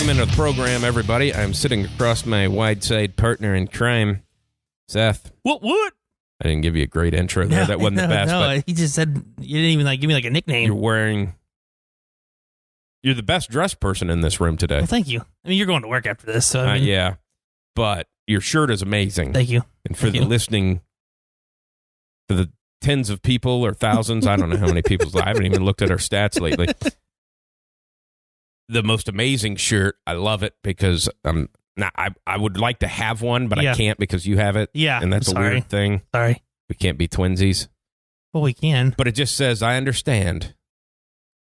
Welcome into the program, everybody. I'm sitting across my Wideside partner in crime, Seth. What? I didn't give you a great intro there. That wasn't the best. No, but he just said you didn't even give me a nickname. You're the best dressed person in this room today. Well, thank you. I mean, you're going to work after this, so I mean, yeah. But your shirt is amazing. Thank you. And for the tens of people or thousands, I don't know how many people. I haven't even looked at our stats lately. The most amazing shirt. I love it because I would like to have one, but I can't because you have it. Yeah, and that's a weird thing. Sorry, we can't be twinsies. Well, we can, but it just says, "I understand.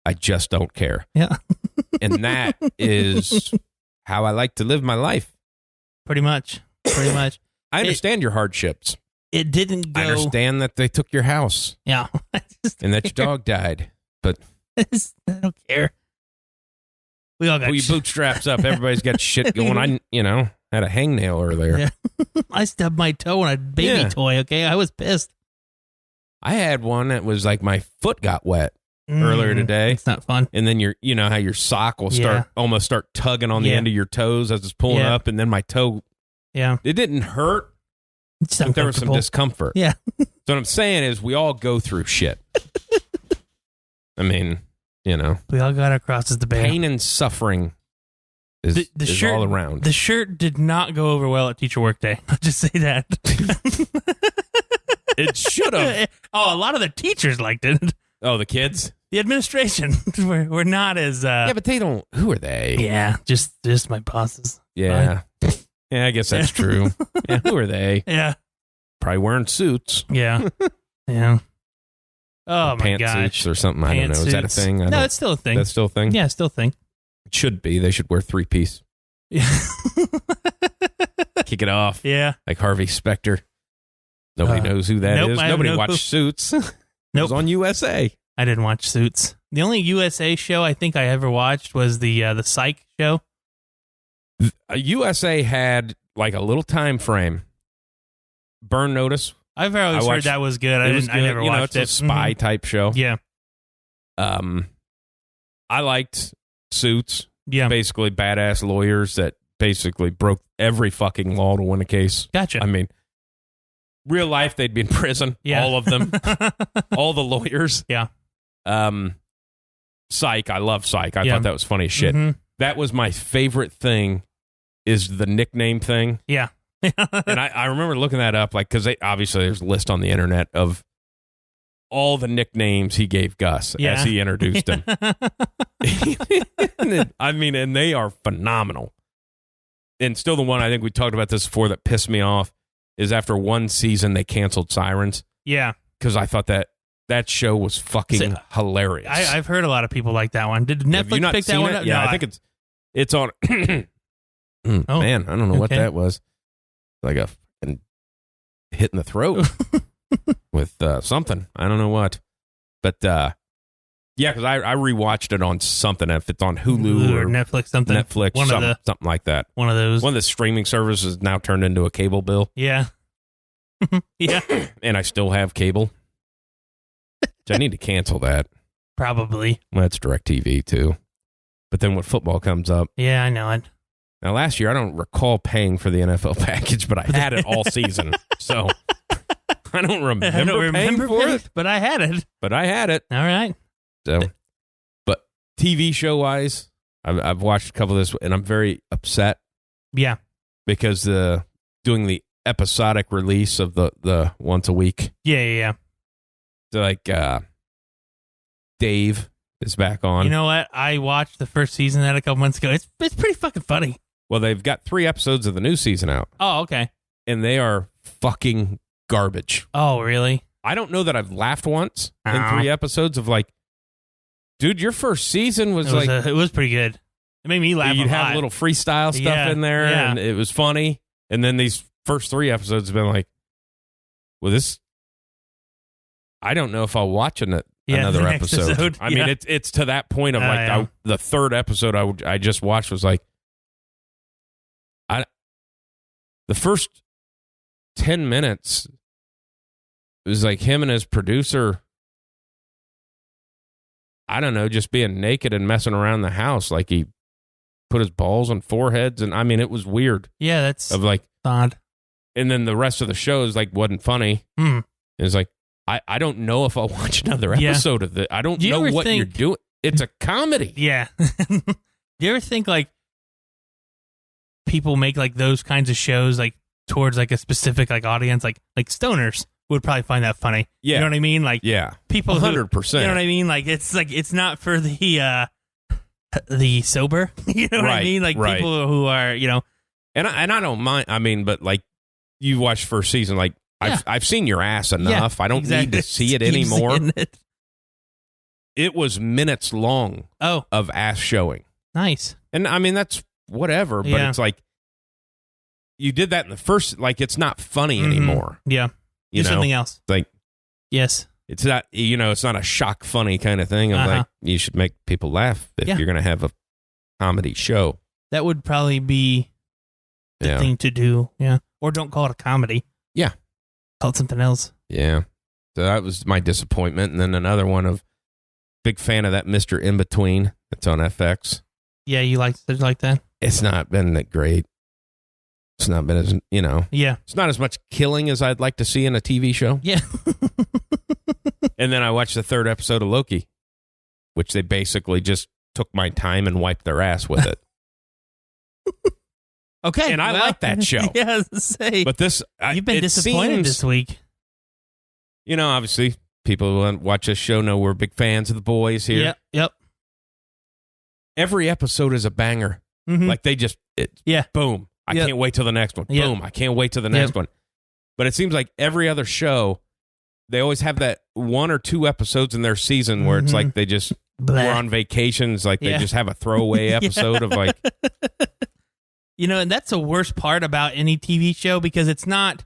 I just don't care." Yeah, and that is how I like to live my life. Pretty much. I understand your hardships. It didn't go. I understand that they took your house. Yeah, and that your dog died. But I don't care. We all got pull your bootstraps up. Everybody's got shit going. I had a hangnail earlier. Yeah. I stubbed my toe on a baby toy. Okay, I was pissed. I had one that was like my foot got wet earlier today. It's not fun. And then how your sock will almost start tugging on the end of your toes as it's pulling up, and then my toe. Yeah, it didn't hurt. But there was some discomfort. Yeah. So what I'm saying is, we all go through shit. I mean. We all got our crosses to bear. Pain and suffering is shirt, all around. The shirt did not go over well at teacher workday. I'll just say that. It should have. Oh, a lot of the teachers liked it. Oh, the kids? The administration were not as... yeah, but they don't... Who are they? Yeah, just my bosses. Yeah. Yeah, I guess that's true. Yeah, who are they? Yeah. Probably wearing suits. Yeah. Yeah. Oh, my gosh. Pantsuits or something. I don't know. Is that a thing? No, it's still a thing. That's still a thing? Yeah, it's still a thing. It should be. They should wear three-piece. Yeah. Kick it off. Yeah. Like Harvey Specter. Nobody knows who that is. Nobody watched Suits. It was on USA. I didn't watch Suits. The only USA show I think I ever watched was the Psych show. USA had like a little time frame. Burn Notice. I've always heard that was good. I never watched it. It's a spy type show. Yeah. I liked Suits. Yeah. Basically badass lawyers that basically broke every fucking law to win a case. Gotcha. I mean, real life, they'd be in prison. Yeah. All of them. All the lawyers. Yeah. Psych. I love Psych. I thought that was funny as shit. Mm-hmm. That was my favorite thing, is the nickname thing. Yeah. And I remember looking that up, like, because obviously there's a list on the internet of all the nicknames he gave Gus as he introduced him. And they are phenomenal. And still the one, I think we talked about this before, that pissed me off is after one season they canceled Sirens. Yeah. Because I thought that show was fucking hilarious. I've heard a lot of people like that one. Did Netflix pick that one up? Yeah, no, I think it's on. Man, I don't know what that was. Like a fucking hit in the throat with something. I don't know what. But yeah, because I rewatched it on something. If it's on Hulu or Netflix, something like that. One of those. One of the streaming services now turned into a cable bill. Yeah. Yeah. And I still have cable. I need to cancel that. Probably. Well, that's DirecTV too. But then when football comes up. Yeah, I know it. Now, last year, I don't recall paying for the NFL package, but I had it all season. So I don't remember paying for it. But I had it. All right. So, but TV show-wise, I've watched a couple of this, and I'm very upset. Yeah. Because doing the episodic release of the once a week. Yeah. So like Dave is back on. You know what? I watched the first season of that a couple months ago. It's pretty fucking funny. Well, they've got 3 episodes of the new season out. Oh, okay. And they are fucking garbage. Oh, really? I don't know that I've laughed once in 3 episodes of like, dude, your first season was it was pretty good. It made me laugh. You'd have a little freestyle stuff in there, and it was funny. And then these first 3 episodes have been like, well, this, I don't know if I'll watch another episode. I mean, it's to that point of the 3rd episode I just watched was like, the first 10 minutes, it was like him and his producer, I don't know, just being naked and messing around the house like he put his balls on foreheads, and I mean, it was weird. Yeah, that's of like odd. And then the rest of the show is like wasn't funny. It's like I don't know if I'll watch another episode of it. I don't know what you're doing. It's a comedy. Yeah. Do you ever think like people make like those kinds of shows like towards like a specific like audience, like stoners would probably find that funny. Yeah. You know what I mean? Like people 100%. You know what I mean? Like it's not for the sober. You know what I mean? Like people who are, you know. And I don't mind. I mean, but like you watched first season, like I've seen your ass enough. I don't need to see it anymore. It was minutes long of ass showing. Nice. And I mean, that's whatever, but it's like you did that in the first, like it's not funny anymore. Yeah. Do something else. Like, yes. It's not, it's not a shock funny kind of thing of like, you should make people laugh if you're going to have a comedy show. That would probably be the thing to do. Yeah. Or don't call it a comedy. Yeah. Call it something else. Yeah. So that was my disappointment. And then another one of big fan of that Mr. In Between that's on FX. Yeah. You like that? It's not been that great. It's not been as, Yeah. It's not as much killing as I'd like to see in a TV show. Yeah. And then I watched the third episode of Loki, which they basically just took my time and wiped their ass with it. Okay. And I like that show. Yeah, say. But you've been disappointed this week. Obviously, people who watch this show know we're big fans of the boys here. Yep. Every episode is a banger. Mm-hmm. Like they just, boom. I can't wait till the next one. Boom. I can't wait till the next one. But it seems like every other show, they always have that one or two episodes in their season where it's like they just were on vacations. Like they just have a throwaway episode of like. And that's the worst part about any TV show because it's not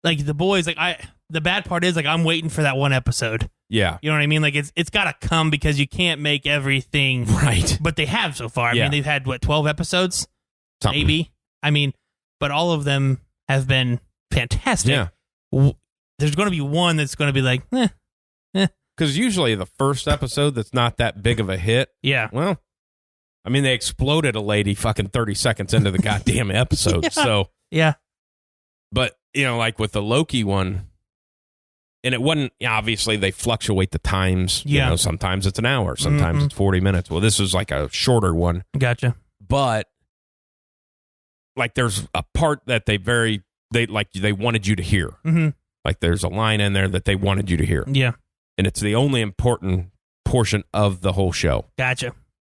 like the boys. Like the bad part is like I'm waiting for that one episode. Yeah. You know what I mean? Like it's got to come because you can't make everything right. But they have so far. I mean, they've had 12 episodes? Something. Maybe. I mean, but all of them have been fantastic. Yeah. There's going to be one that's going to be like, Because usually the first episode that's not that big of a hit. Yeah. Well, I mean, they exploded a lady fucking 30 seconds into the goddamn episode. So. Yeah. But, like with the Loki one, and it wasn't, obviously they fluctuate the times. Yeah. Sometimes it's an hour, sometimes it's 40 minutes. Well, this was like a shorter one. Gotcha. But like there's a part that they wanted you to hear. Mm-hmm. Like there's a line in there that they wanted you to hear. Yeah. And it's the only important portion of the whole show. Gotcha.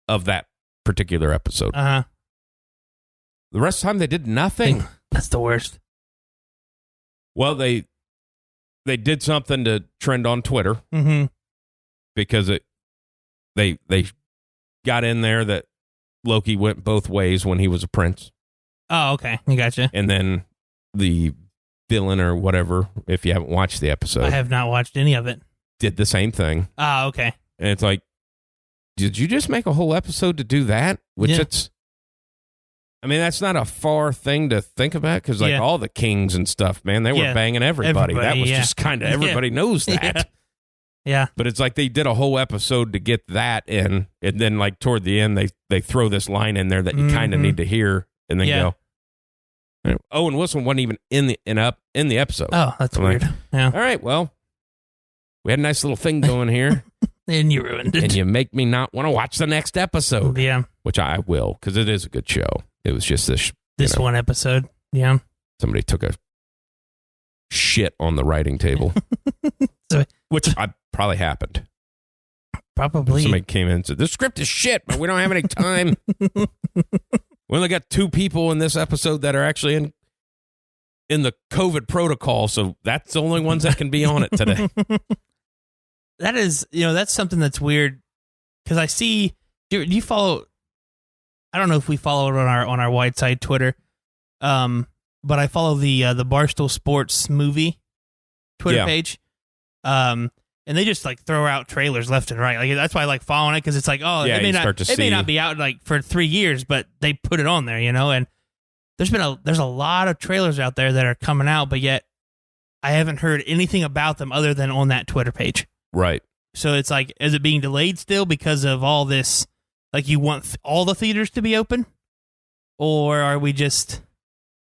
Of that particular episode. Uh-huh. The rest of the time they did nothing. That's the worst. Well, they did something to trend on Twitter. Mm-hmm. Because they got in there that Loki went both ways when he was a prince. Oh, okay. I gotcha. And then the villain or whatever, if you haven't watched the episode. I have not watched any of it. Did the same thing. Oh, okay. And it's like, did you just make a whole episode to do that? That's not a far thing to think about because all the kings and stuff, man, they were banging everybody. That was just kind of, everybody knows that. Yeah. But it's like they did a whole episode to get that in. And then like toward the end, they throw this line in there that you kind of need to hear and then go. Owen Wilson wasn't even in the episode. Oh, that's weird. Yeah. All right, well, we had a nice little thing going here. And you ruined it. And you make me not want to watch the next episode. Yeah. Which I will, because it is a good show. It was just this one episode. Yeah. Somebody took a shit on the writing table. Which probably happened. Probably. Somebody came in and said, the script is shit, but we don't have any time. We only got 2 people in this episode that are actually in the COVID protocol, so that's the only ones that can be on it today. That is, that's something that's weird because I see. Do you follow? I don't know if we follow it on our Wideside Twitter, but I follow the Barstool Sports movie Twitter page, and they just like throw out trailers left and right. Like that's why I like following it because it's like, it may not be out like for 3 years, but they put it on there, and there's a lot of trailers out there that are coming out, but yet I haven't heard anything about them other than on that Twitter page. Right. So it's like, is it being delayed still because of all this Like, you want all the theaters to be open? Or are we just,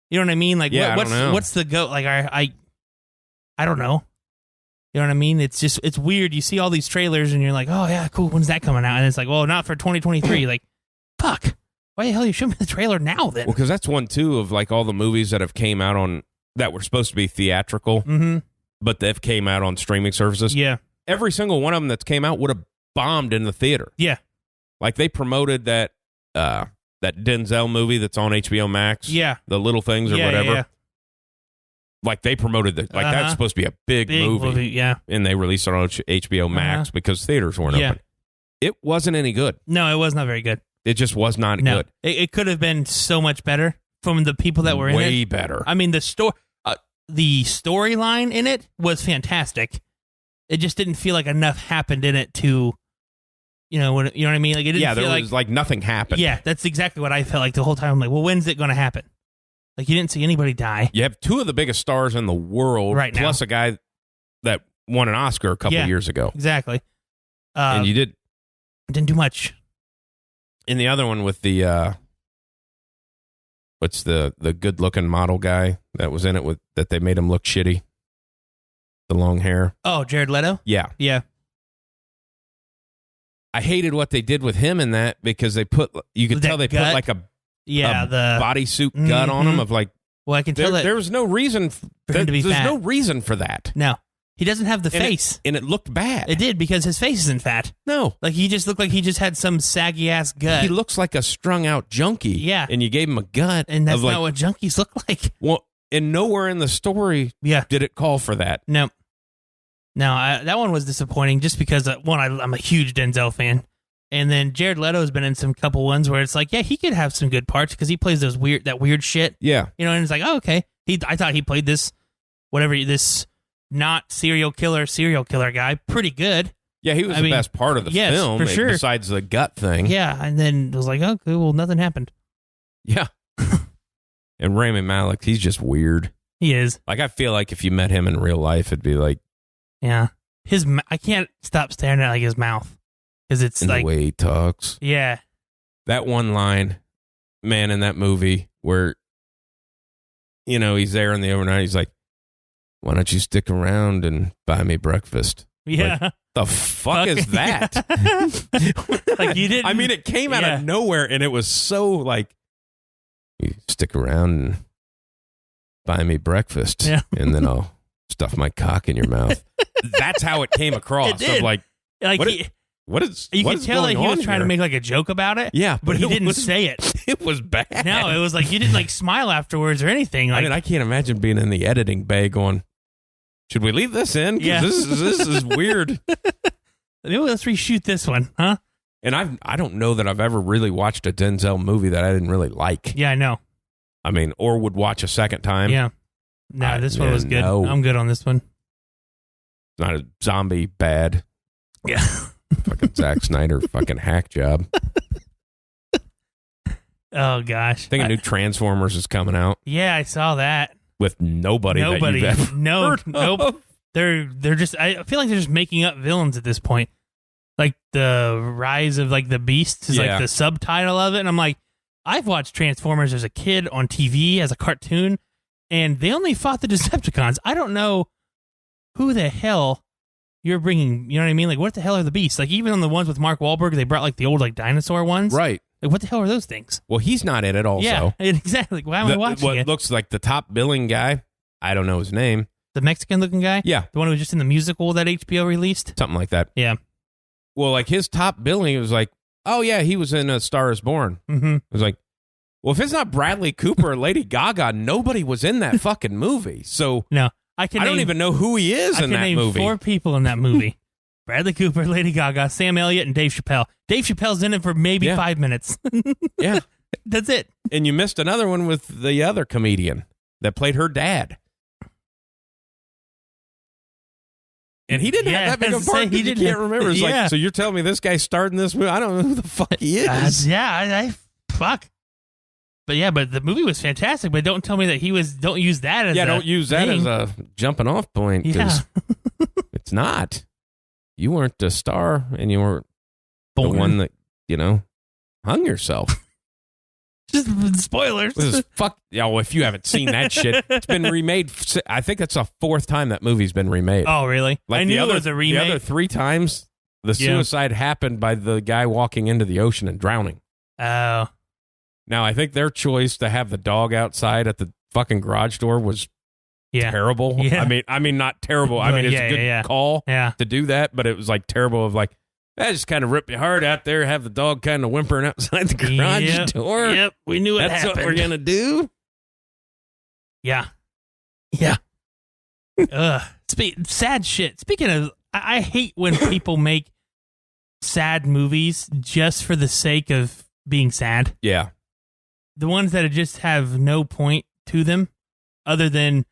you know what I mean? Like, I don't know. What's the go? Like, I don't know. You know what I mean? It's weird. You see all these trailers and you're like, oh yeah, cool. When's that coming out? And it's like, well, not for 2023. Like, fuck. Why the hell you show me the trailer now then? Well, because that's one too of like all the movies that have came out on that were supposed to be theatrical, but they've came out on streaming services. Yeah. Every single one of them that's came out would have bombed in the theater. Yeah. Like they promoted that Denzel movie that's on HBO Max. Yeah. The Little Things or whatever. Yeah. Like they promoted that. Like that's supposed to be a big movie. Yeah. And they released it on HBO Max because theaters weren't open. It wasn't any good. No, it was not very good. It just was not good. It could have been so much better from the people that were in it. Way better. I mean, the storyline in it was fantastic. It just didn't feel like enough happened in it to, you know what I mean? Like it didn't feel there was like nothing happened. Yeah, that's exactly what I felt like the whole time. I'm like, well, when's it going to happen? Like you didn't see anybody die. You have two of the biggest stars in the world, right now. Plus a guy that won an Oscar a couple years ago. Exactly. And you didn't do much. In the other one with the what's the good looking model guy that was in it with that they made him look shitty? The long hair. Oh, Jared Leto? Yeah. Yeah. I hated what they did with him in that because you could tell they put like a the bodysuit gut on him of like. Well, I can tell that there was no reason for him to be there's fat. no reason for that. No. He doesn't have the face. And it looked bad. It did because his face isn't fat. No. Like he just looked like he just had some saggy ass gut. He looks like a strung out junkie. Yeah. And you gave him a gut. And that's not what junkies look like. Well, and nowhere in the story did it call for that. No. No, that one was disappointing just because, I'm a huge Denzel fan. And then Jared Leto's been in some couple ones where it's like, yeah, he could have some good parts because he plays that weird shit. Yeah. You know, and it's like, oh, okay. I thought he played this not serial killer guy pretty good. Yeah, he was the best part of the film, for sure. Besides the gut thing. Yeah, and then it was like, okay, well, nothing happened. Yeah. And Rami Malek, he's just weird. He is. Like, I feel like if you met him in real life, it'd be like... Yeah. I can't stop staring at like his mouth. Because it's like... the way he talks. Yeah. That one line, man, in that movie where, you know, he's there in the overnight, he's like, why don't you stick around and buy me breakfast? Yeah. Like, the fuck is that? Like you didn't. I mean, it came out of nowhere, and it was so like, you stick around and buy me breakfast, and then I'll stuff my cock in your mouth. That's how it came across. It did. Of like what is you what could is tell that going he was on trying here? to make like a joke about it. Yeah, but he didn't say it. It was bad. No, it was like you didn't like smile afterwards or anything. Like, I mean, I can't imagine being in the editing bay going, should we leave this in? Because this is weird. Maybe let's reshoot this one, huh? And I don't know that I've ever really watched a Denzel movie that I didn't really like. Yeah, I know. I mean, or would watch a second time. Yeah. No, this one was good. No. I'm good on this one. It's not a zombie bad. Yeah. Fucking Zack Snyder fucking hack job. Oh, gosh. I think a new Transformers is coming out. Yeah, I saw that. With nobody that you've ever heard nope. of. They're just, I feel like they're just making up villains at this point. Like the Rise of like the Beast is like the subtitle of it. And I'm like, I've watched Transformers as a kid on TV as a cartoon, and they only fought the Decepticons. I don't know who the hell you're bringing, you know what I mean? Like, what the hell are the Beasts? Like, even on the ones with Mark Wahlberg, they brought like the old like dinosaur ones. Right. Like, what the hell are those things? Well, he's not in it also. Yeah, exactly. Like, why am I watching what it? Looks like the top billing guy, I don't know his name. The Mexican-looking guy? Yeah. The one who was just in the musical that HBO released? Something like that. Yeah. Well, like his top billing, it was like, oh, yeah, he was in A Star is Born. Mm-hmm. It was like, well, if it's not Bradley Cooper or Lady Gaga, nobody was in that fucking movie. So no, I don't even know who he is in that movie. I can name 4 people in that movie. Bradley Cooper, Lady Gaga, Sam Elliott, and Dave Chappelle. Dave Chappelle's in it for maybe 5 minutes. Yeah. That's it. And you missed another one with the other comedian that played her dad. And he didn't have that big of a part. You can't remember. It's like, so you're telling me this guy starred in this movie? I don't know who the fuck he is. Fuck. But the movie was fantastic. But don't tell me that he was. Don't use that as don't use that as a jumping off point because it's not. You weren't the star, and you weren't the one that hung yourself. Just spoilers. This is well, if you haven't seen that shit, it's been remade. I think that's the 4th time that movie's been remade. Oh, really? Like I knew it was a remake. The other 3 times, the suicide happened by the guy walking into the ocean and drowning. Oh. Now, I think their choice to have the dog outside at the fucking garage door was terrible. Yeah. I mean, not terrible. I mean, it's a good call to do that, but it was like terrible of like, that just kind of rip your heart out there, have the dog kind of whimpering outside the garage door. Yep, we knew it happened. That's what we're going to do? Yeah. Yeah. Sad shit. Speaking of, I hate when people make sad movies just for the sake of being sad. Yeah. The ones that just have no point to them other than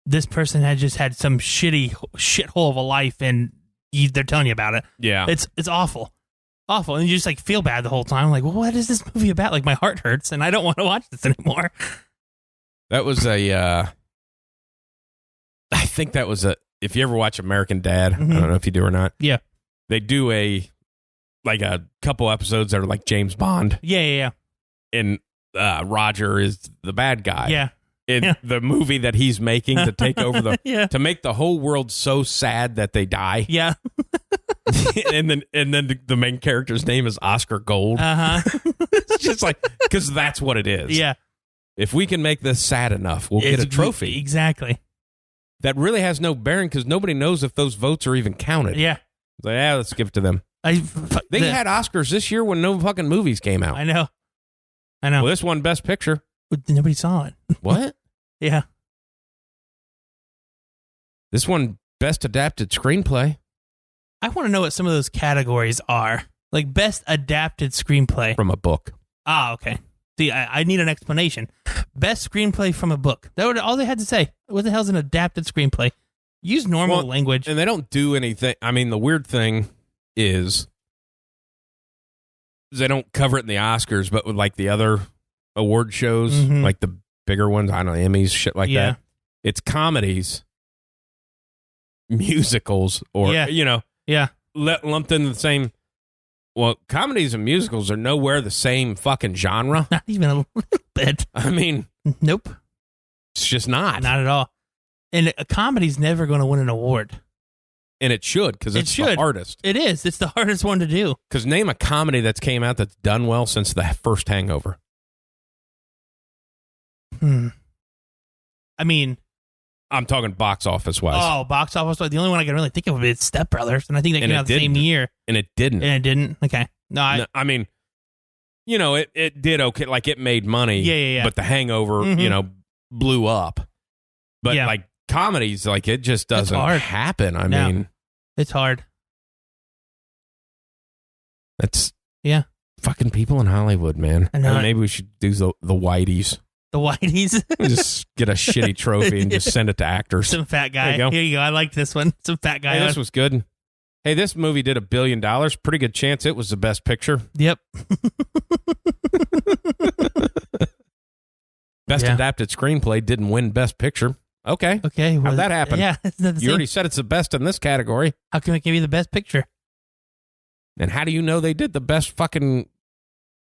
this person had just had some shithole of a life and they're telling you about it. Yeah. It's awful. Awful. And you just like feel bad the whole time. Like, well, what is this movie about? Like my heart hurts and I don't want to watch this anymore. That was I think that was if you ever watch American Dad, I don't know if you do or not. Yeah. They do a couple episodes that are like James Bond. Yeah. And Roger is the bad guy. Yeah. In the movie that he's making to take over to make the whole world so sad that they die. Yeah. and then the main character's name is Oscar Gold. It's just like, because that's what it is. Yeah. If we can make this sad enough, we'll get a trophy. Exactly. That really has no bearing because nobody knows if those votes are even counted. Yeah. Like, let's give it to them. They had Oscars this year when no fucking movies came out. I know. Well, this won Best Picture. But nobody saw it. What? Yeah. This one, Best Adapted Screenplay. I want to know what some of those categories are. Like Best Adapted Screenplay. From a book. Ah, okay. See, I need an explanation. Best Screenplay from a book. That was all they had to say. What the hell's an adapted screenplay? Use normal language. And they don't do anything. I mean, the weird thing is they don't cover it in the Oscars, but with like the other award shows, like the bigger ones, I don't know, Emmys, shit like that. It's comedies, musicals, or, lumped into the same. Well, comedies and musicals are nowhere the same fucking genre. Not even a little bit. I mean, nope. It's just not. Not at all. And a comedy's never going to win an award. And it should, because it's the hardest. It is. It's the hardest one to do. Because name a comedy that's came out that's done well since the first Hangover. I mean, I'm talking box office wise. Oh, box office wise. The only one I can really think of is Step Brothers, and I think they came out the same year. And it didn't. And it didn't. Okay. No, I mean, it did okay. Like it made money. Yeah. But the Hangover, blew up. But like comedies, like it just doesn't happen. I mean, it's hard. That's fucking people in Hollywood, man. I know. Maybe we should do the Whiteys. The Whiteys. Just get a shitty trophy and just send it to actors. Some fat guy. Here you go. I like this one. Some fat guy. Hey, this was good. Hey, this movie did $1 billion. Pretty good chance it was the best picture. Yep. Best adapted screenplay didn't win best picture. Okay. How'd that happen? Yeah. You already said it's the best in this category. How can it give you the best picture? And how do you know they did the best fucking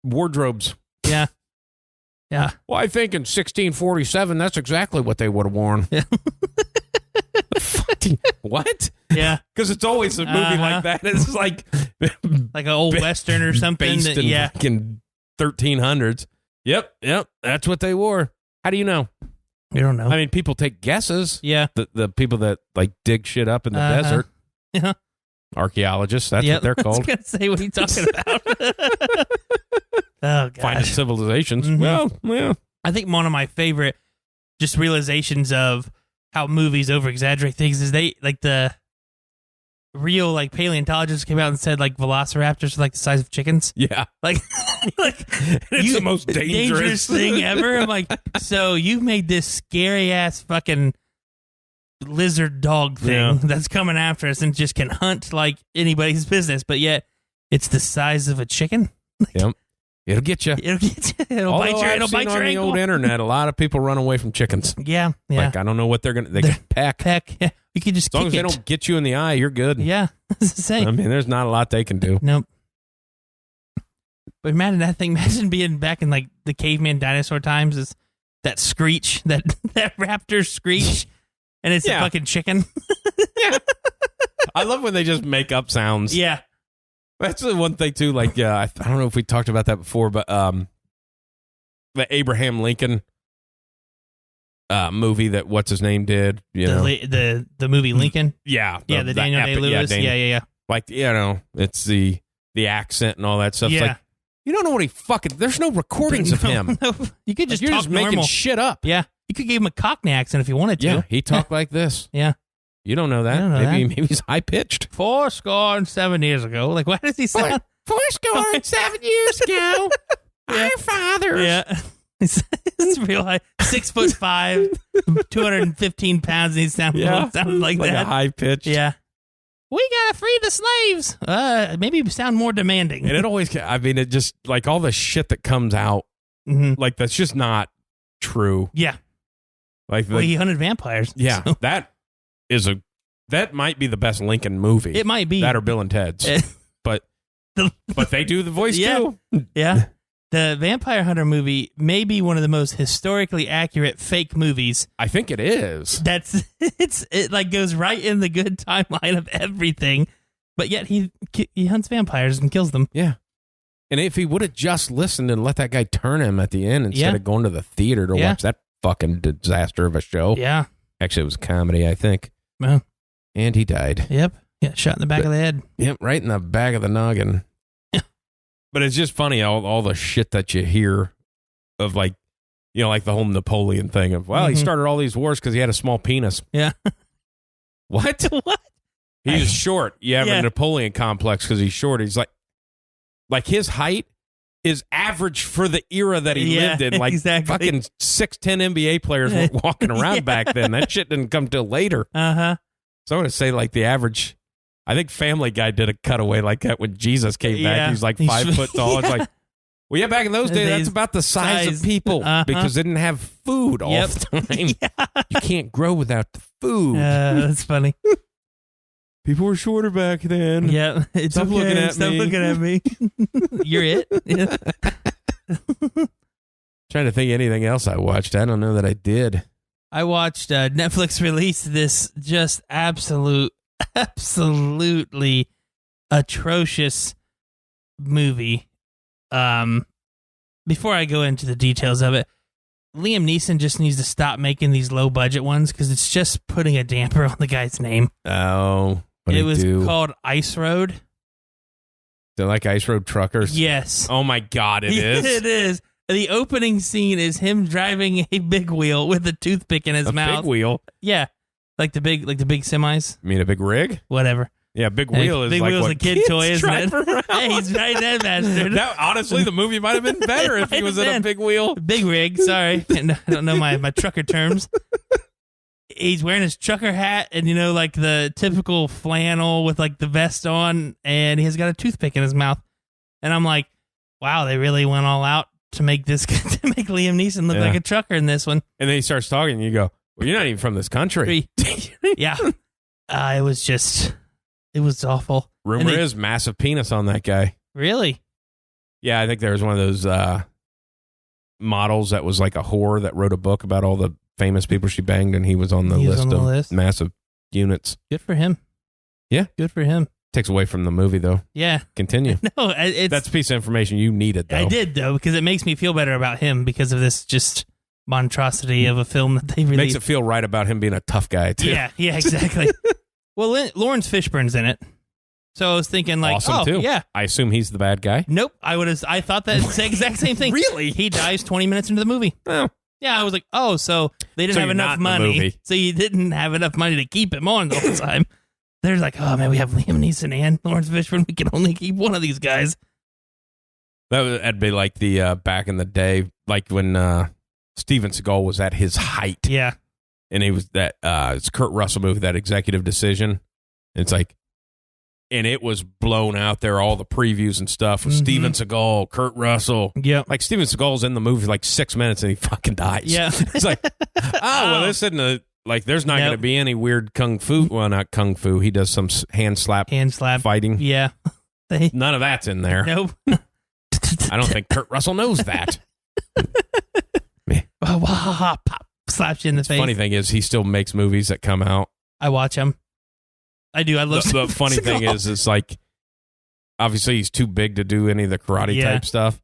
wardrobes? Yeah. Yeah. Well, I think in 1647, that's exactly what they would have worn. Yeah. What? Yeah. Because it's always a movie like that. It's like an old Western or something. Based in fucking 1300s. Yep. That's what they wore. How do you know? We don't know. I mean, people take guesses. Yeah. The people that like dig shit up in the desert. Yeah. Archaeologists. That's what they're called. I was going to say, what are you talking about? Oh, God. Finding civilizations. Well, yeah. I think one of my favorite just realizations of how movies over-exaggerate things is they, like, the real, like, paleontologists came out and said, like, velociraptors are, like, the size of chickens. Yeah. Like it's the most dangerous thing ever. I'm like, so you made this scary-ass fucking lizard dog thing that's coming after us and just can hunt like anybody's business, but yet it's the size of a chicken. Yep. It'll get you. It'll bite your ankle. On the old internet, a lot of people run away from chickens. Yeah. Like, I don't know what they're going to... They can peck. Yeah. You can just as long as they don't get you in the eye, you're good. Yeah. It's the same. I mean, there's not a lot they can do. Nope. But imagine that thing. Imagine being back in like the caveman dinosaur times. Is that screech, that raptor screech, and it's a fucking chicken. Yeah. I love when they just make up sounds. Yeah. That's the one thing too. Like, I don't know if we talked about that before, but the Abraham Lincoln movie that what's his name did. You know, the movie Lincoln. Yeah. The Daniel Day-Lewis. Yeah. Like, you know, it's the accent and all that stuff. Yeah. It's like, you don't know what he fucking. There's no recordings of him. No, you could just you're talk just making normal. shit up. Yeah, you could give him a Cockney accent if you wanted to. Yeah, he talked like this. Yeah, you don't know that. Maybe he's high pitched. 7 years ago. Like, why does he sound? 7 years ago. Our fathers. Yeah, it's real high. 6'5", 215 pounds. And he sounded like that. A high pitch. Yeah. We gotta free the slaves. Maybe sound more demanding. And it always, I mean, it just, like, all the shit that comes out, like, that's just not true. Yeah. Like, he hunted vampires. Yeah. So. That might be the best Lincoln movie. It might be. That or Bill and Ted's. But they do the voice, too. Yeah. The Vampire Hunter movie may be one of the most historically accurate fake movies. I think it is. It like goes right in the good timeline of everything, but yet he hunts vampires and kills them. Yeah. And if he would have just listened and let that guy turn him at the end instead of going to the theater to watch that fucking disaster of a show. Yeah. Actually, it was a comedy, I think. Well, and he died. Yep. Yeah, shot in the back of the head. Yep, right in the back of the noggin. But it's just funny, all the shit that you hear of, like, you know, like the whole Napoleon thing of, well, he started all these wars because he had a small penis. Yeah. What? What? He's short. You have a Napoleon complex because he's short. He's like his height is average for the era that he lived in. Like, fucking 6'10" NBA players weren't walking around back then. That shit didn't come till later. Uh-huh. So I'm going to say, like, the average... I think Family Guy did a cutaway like that when Jesus came back. He's like 5 foot tall. It's like, well, yeah, back in those days, that's about the size of people because they didn't have food all the time. You can't grow without the food. That's funny. People were shorter back then. Yeah, it's Stop looking at Stop me. looking at me. You're it. Yeah. Trying to think of anything else I watched. I don't know that I did. I watched Netflix release this just absolutely atrocious movie. Before I go into the details of it, Liam Neeson just needs to stop making these low budget ones because it's just putting a damper on the guy's name. Oh, it was called Ice Road. They're like Ice Road Truckers. Yes. Oh my God, it is. It is. The opening scene is him driving a big wheel with a toothpick in his mouth. A big wheel. Yeah. Like the big semis. You mean a big rig? Whatever. Yeah, big wheel is like what a kid toy, isn't it? Around. Hey, he's right that bastard. Honestly, the movie might have been better if he was in a big wheel. Big rig, sorry. I don't know my trucker terms. He's wearing his trucker hat and, you know, like the typical flannel with like the vest on, and he's got a toothpick in his mouth. And I'm like, wow, they really went all out to make this to make Liam Neeson look like a trucker in this one. And then he starts talking and you go, well, you're not even from this country. Yeah. It was awful. Rumor is massive penis on that guy. Really? Yeah, I think there was one of those models that was like a whore that wrote a book about all the famous people she banged, and he was on the list. Massive units. Good for him. Yeah. Good for him. Takes away from the movie, though. Yeah. Continue. No, that's a piece of information you needed, though. I did, though, because it makes me feel better about him because of this just monstrosity of a film that they released. Makes it feel right about him being a tough guy, too. Yeah, exactly. Well, Lawrence Fishburne's in it. So I was thinking, like, awesome too. Yeah. I assume he's the bad guy. Nope. I thought that exact same thing. Really? He dies 20 minutes into the movie. Oh. Yeah, I was like, oh, so they didn't have enough money. So you didn't have enough money to keep him on the whole time. They're like, oh, man, we have Liam Neeson and Lawrence Fishburne. We can only keep one of these guys. That'd be like the back in the day, like when Steven Seagal was at his height. Yeah. And he was that, it's Kurt Russell movie, that Executive Decision. It's like, and it was blown out there, all the previews and stuff with Steven Seagal, Kurt Russell. Yeah. Like Steven Seagal's in the movie for like 6 minutes and he fucking dies. Yeah. It's like, well, this isn't like, there's not going to be any weird kung fu. Well, not kung fu. He does some hand slap fighting. Yeah. Yeah. None of that's in there. Nope. I don't think Kurt Russell knows that. Pop, slaps you in the face. Funny thing is, he still makes movies that come out. I watch them. I do. I love the funny thing is, it's like, obviously he's too big to do any of the karate type stuff.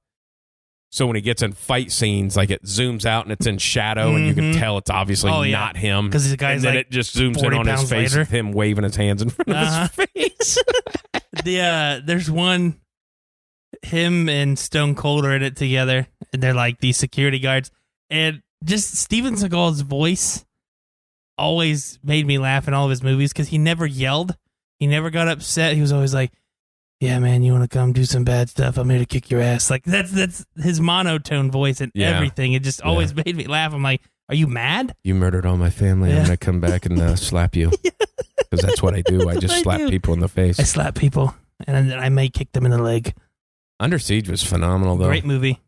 So when he gets in fight scenes, like it zooms out and it's in shadow, and you can tell it's obviously not him. Because the guy's and then like it just zooms in on his face with him waving his hands in front of his face. There's one, him and Stone Cold are in it together, and they're like these security guards. And just Steven Seagal's voice always made me laugh in all of his movies because he never yelled. He never got upset. He was always like, yeah, man, you want to come do some bad stuff? I'm here to kick your ass. Like, that's his monotone voice and everything. It just always made me laugh. I'm like, are you mad? You murdered all my family. I'm going to come back and slap you. Because that's what I do. I just slap people in the face. I slap people, and then I may kick them in the leg. Under Siege was phenomenal, though. Great movie.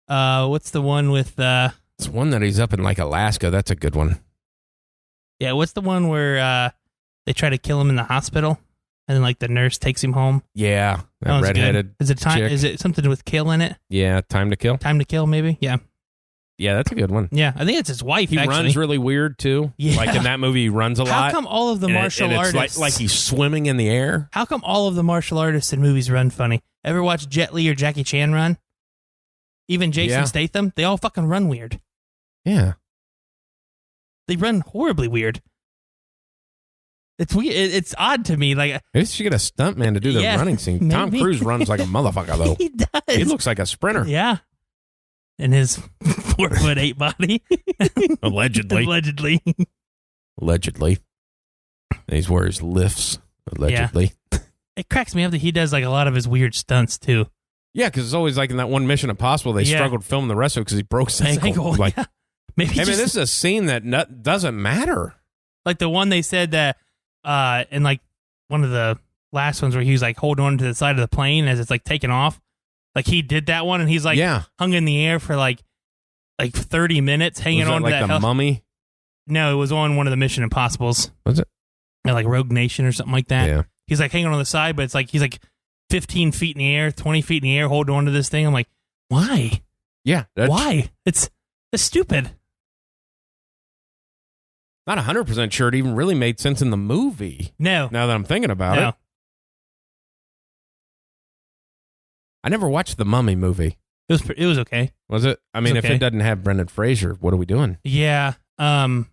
What's the one with... It's one that he's up in, like, Alaska. That's a good one. Yeah, what's the one where they try to kill him in the hospital? And then, like, the nurse takes him home. Yeah, that redheaded Is it time? chick. Is it something with kill in it? Yeah, Time to Kill. Time to Kill, maybe. Yeah, that's a good one. Yeah, I think it's his wife. He runs really weird too. Yeah. Like in that movie, he runs a lot. How come all of the martial artists it's like he's swimming in the air? How come all of the martial artists in movies run funny? Ever watch Jet Li or Jackie Chan run? Even Jason Statham, they all fucking run weird. Yeah, they run horribly weird. It's weird. It's odd to me. Like, maybe you should get a stuntman to do the running scene. Maybe. Tom Cruise runs like a motherfucker, though. He does. He looks like a sprinter. Yeah. In his 4'8" body. Allegedly. He's where his lifts. Allegedly. Yeah. It cracks me up that he does like a lot of his weird stunts too. Yeah, because it's always like in that one Mission Impossible, they struggled to film the rest of it because he broke his ankle. Like, maybe. This is a scene that doesn't matter. Like the one they said that. In like one of the last ones where he was like holding on to the side of the plane as it's like taking off, like he did that one and he's like hung in the air for like 30 minutes hanging on to that. Like the Mummy? No, it was on one of the Mission Impossibles. Was it? Like Rogue Nation or something like that. Yeah. He's like hanging on the side, but it's like he's like 15 feet in the air, 20 feet in the air, holding on to this thing. I'm like, why? Yeah. Why? It's stupid. Not 100% sure it even really made sense in the movie. No. Now that I'm thinking about it. I never watched the Mummy movie. It was okay. Was it? I mean, if it doesn't have Brendan Fraser, what are we doing? Yeah. I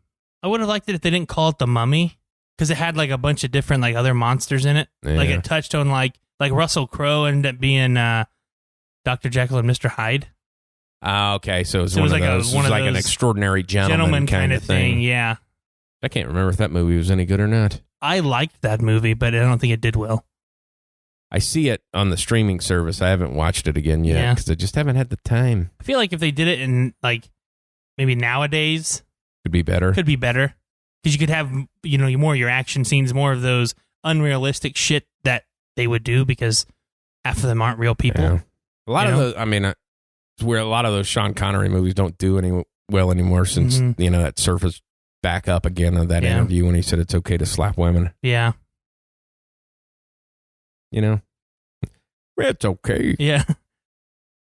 would have liked it if they didn't call it the Mummy, because it had like a bunch of different like other monsters in it. Yeah. Like it touched on like Russell Crowe ended up being Dr. Jekyll and Mr. Hyde. Okay. So it was one of those. It was like an extraordinary gentleman kind of thing. Yeah. I can't remember if that movie was any good or not. I liked that movie, but I don't think it did well. I see it on the streaming service. I haven't watched it again yet because I just haven't had the time. I feel like if they did it in like maybe nowadays, could be better. Because you could have more of your action scenes, more of those unrealistic shit that they would do because half of them aren't real people. Yeah. A lot of those. I mean, it's where a lot of those Sean Connery movies don't do well anymore since that surfaced back up again on that interview when he said it's okay to slap women. Yeah. It's okay. Yeah.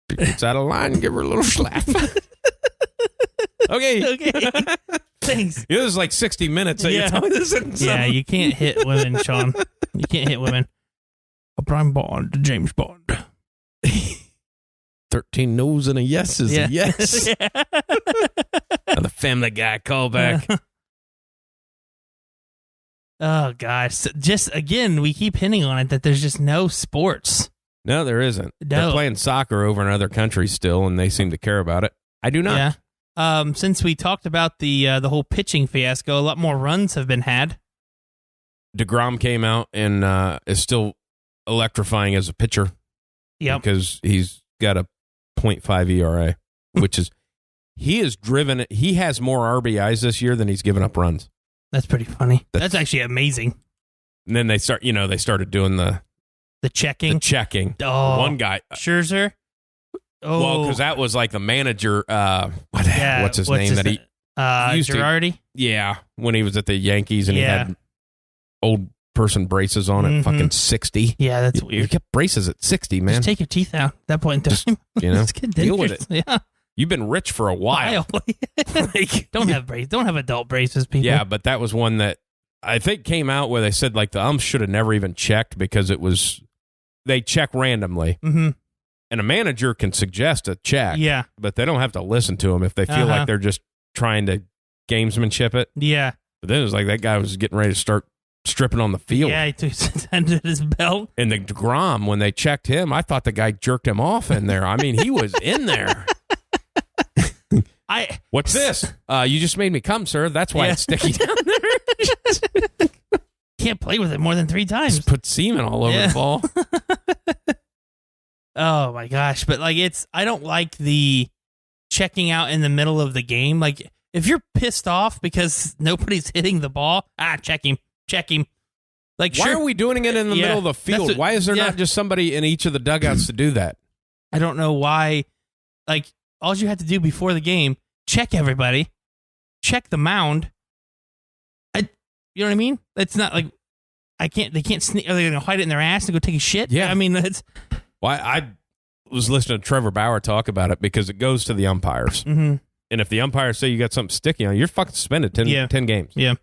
She gets out of line, give her a little slap. Okay. Thanks. It was like 60 minutes. That you told me this. Yeah, you can't hit women, Sean. You can't hit women. Brian Bond, James Bond. 13 no's and a yes is a yes. The Family Guy callback. Oh, gosh. Just, again, we keep hinting on it that there's just no sports. No, there isn't. No. They're playing soccer over in other countries still, and they seem to care about it. I do not. Yeah. Since we talked about the whole pitching fiasco, a lot more runs have been had. DeGrom came out and is still electrifying as a pitcher. Yep. Because he's got a .5 ERA, which is, he has more RBIs this year than he's given up runs. That's pretty funny. That's actually amazing. And then they started doing the checking. Oh, one guy, Scherzer. Oh, well, because that was like the manager. What's his name? Girardi. Yeah, when he was at the Yankees and he had old person braces on at fucking 60. Yeah, that's weird. You kept braces at 60, man. Just take your teeth out at that point in time. Deal with it. Yeah. You've been rich for a while. Don't have adult braces, people. Yeah, but that was one that I think came out where they said like the should have never even checked because they check randomly. Mm-hmm. And a manager can suggest a check. Yeah. But they don't have to listen to them if they feel like they're just trying to gamesmanship it. Yeah. But then it was like that guy was getting ready to start stripping on the field. Yeah, he took his hand to his belt. And the DeGrom, when they checked him, I thought the guy jerked him off in there. I mean, he was in there. What's this? You just made me come, sir. That's why it's sticky down there. Can't play with it more than 3 times. Just put semen all over the ball. Oh my gosh. But like I don't like the checking out in the middle of the game. Like if you're pissed off because nobody's hitting the ball, check him. Like, why are we doing it in the middle of the field? Why is there not just somebody in each of the dugouts to do that? I don't know why. Like, all you had to do before the game, check everybody, check the mound. You know what I mean? It's not like they can't sneak. Are they going to hide it in their ass and go take a shit? Yeah. I mean, that's. Well, I was listening to Trevor Bauer talk about it because it goes to the umpires. Mm-hmm. And if the umpires say you got something sticky on, you're fucking suspended 10 games. Yeah.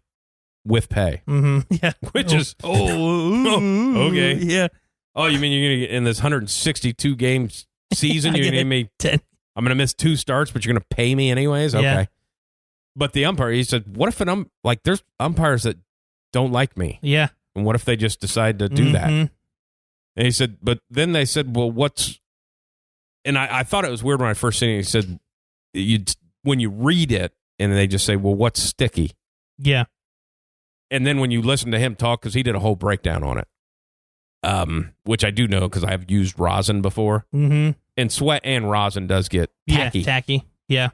With pay. Mm-hmm. Yeah. Which is. Okay. Yeah. Oh, you mean you're going to get in this 162 games season? You're going to give me 10. I'm going to miss 2 starts, but you're going to pay me anyways? Okay. Yeah. But the umpire, he said, what if there's umpires that don't like me? Yeah. And what if they just decide to do that? And he said, but then they said, well, and I thought it was weird when I first seen it. He said, when you read it and they just say, well, what's sticky? Yeah. And then when you listen to him talk, because he did a whole breakdown on it, which I do know because I've used rosin before. Mm-hmm. And sweat and rosin does get tacky. Yeah, tacky. Yeah.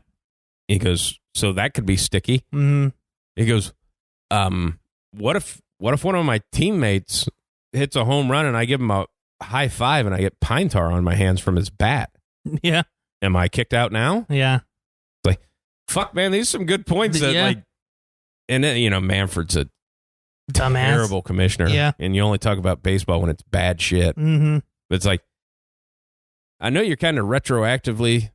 He goes, so that could be sticky. Mm-hmm. He goes, what if one of my teammates hits a home run and I give him a high five and I get pine tar on my hands from his bat? Yeah. Am I kicked out now? Yeah. Like, fuck, man, these are some good points. And then, Manfred's a dumbass, terrible commissioner. Yeah. And you only talk about baseball when it's bad shit. Mm-hmm. But it's like, I know you're kind of retroactively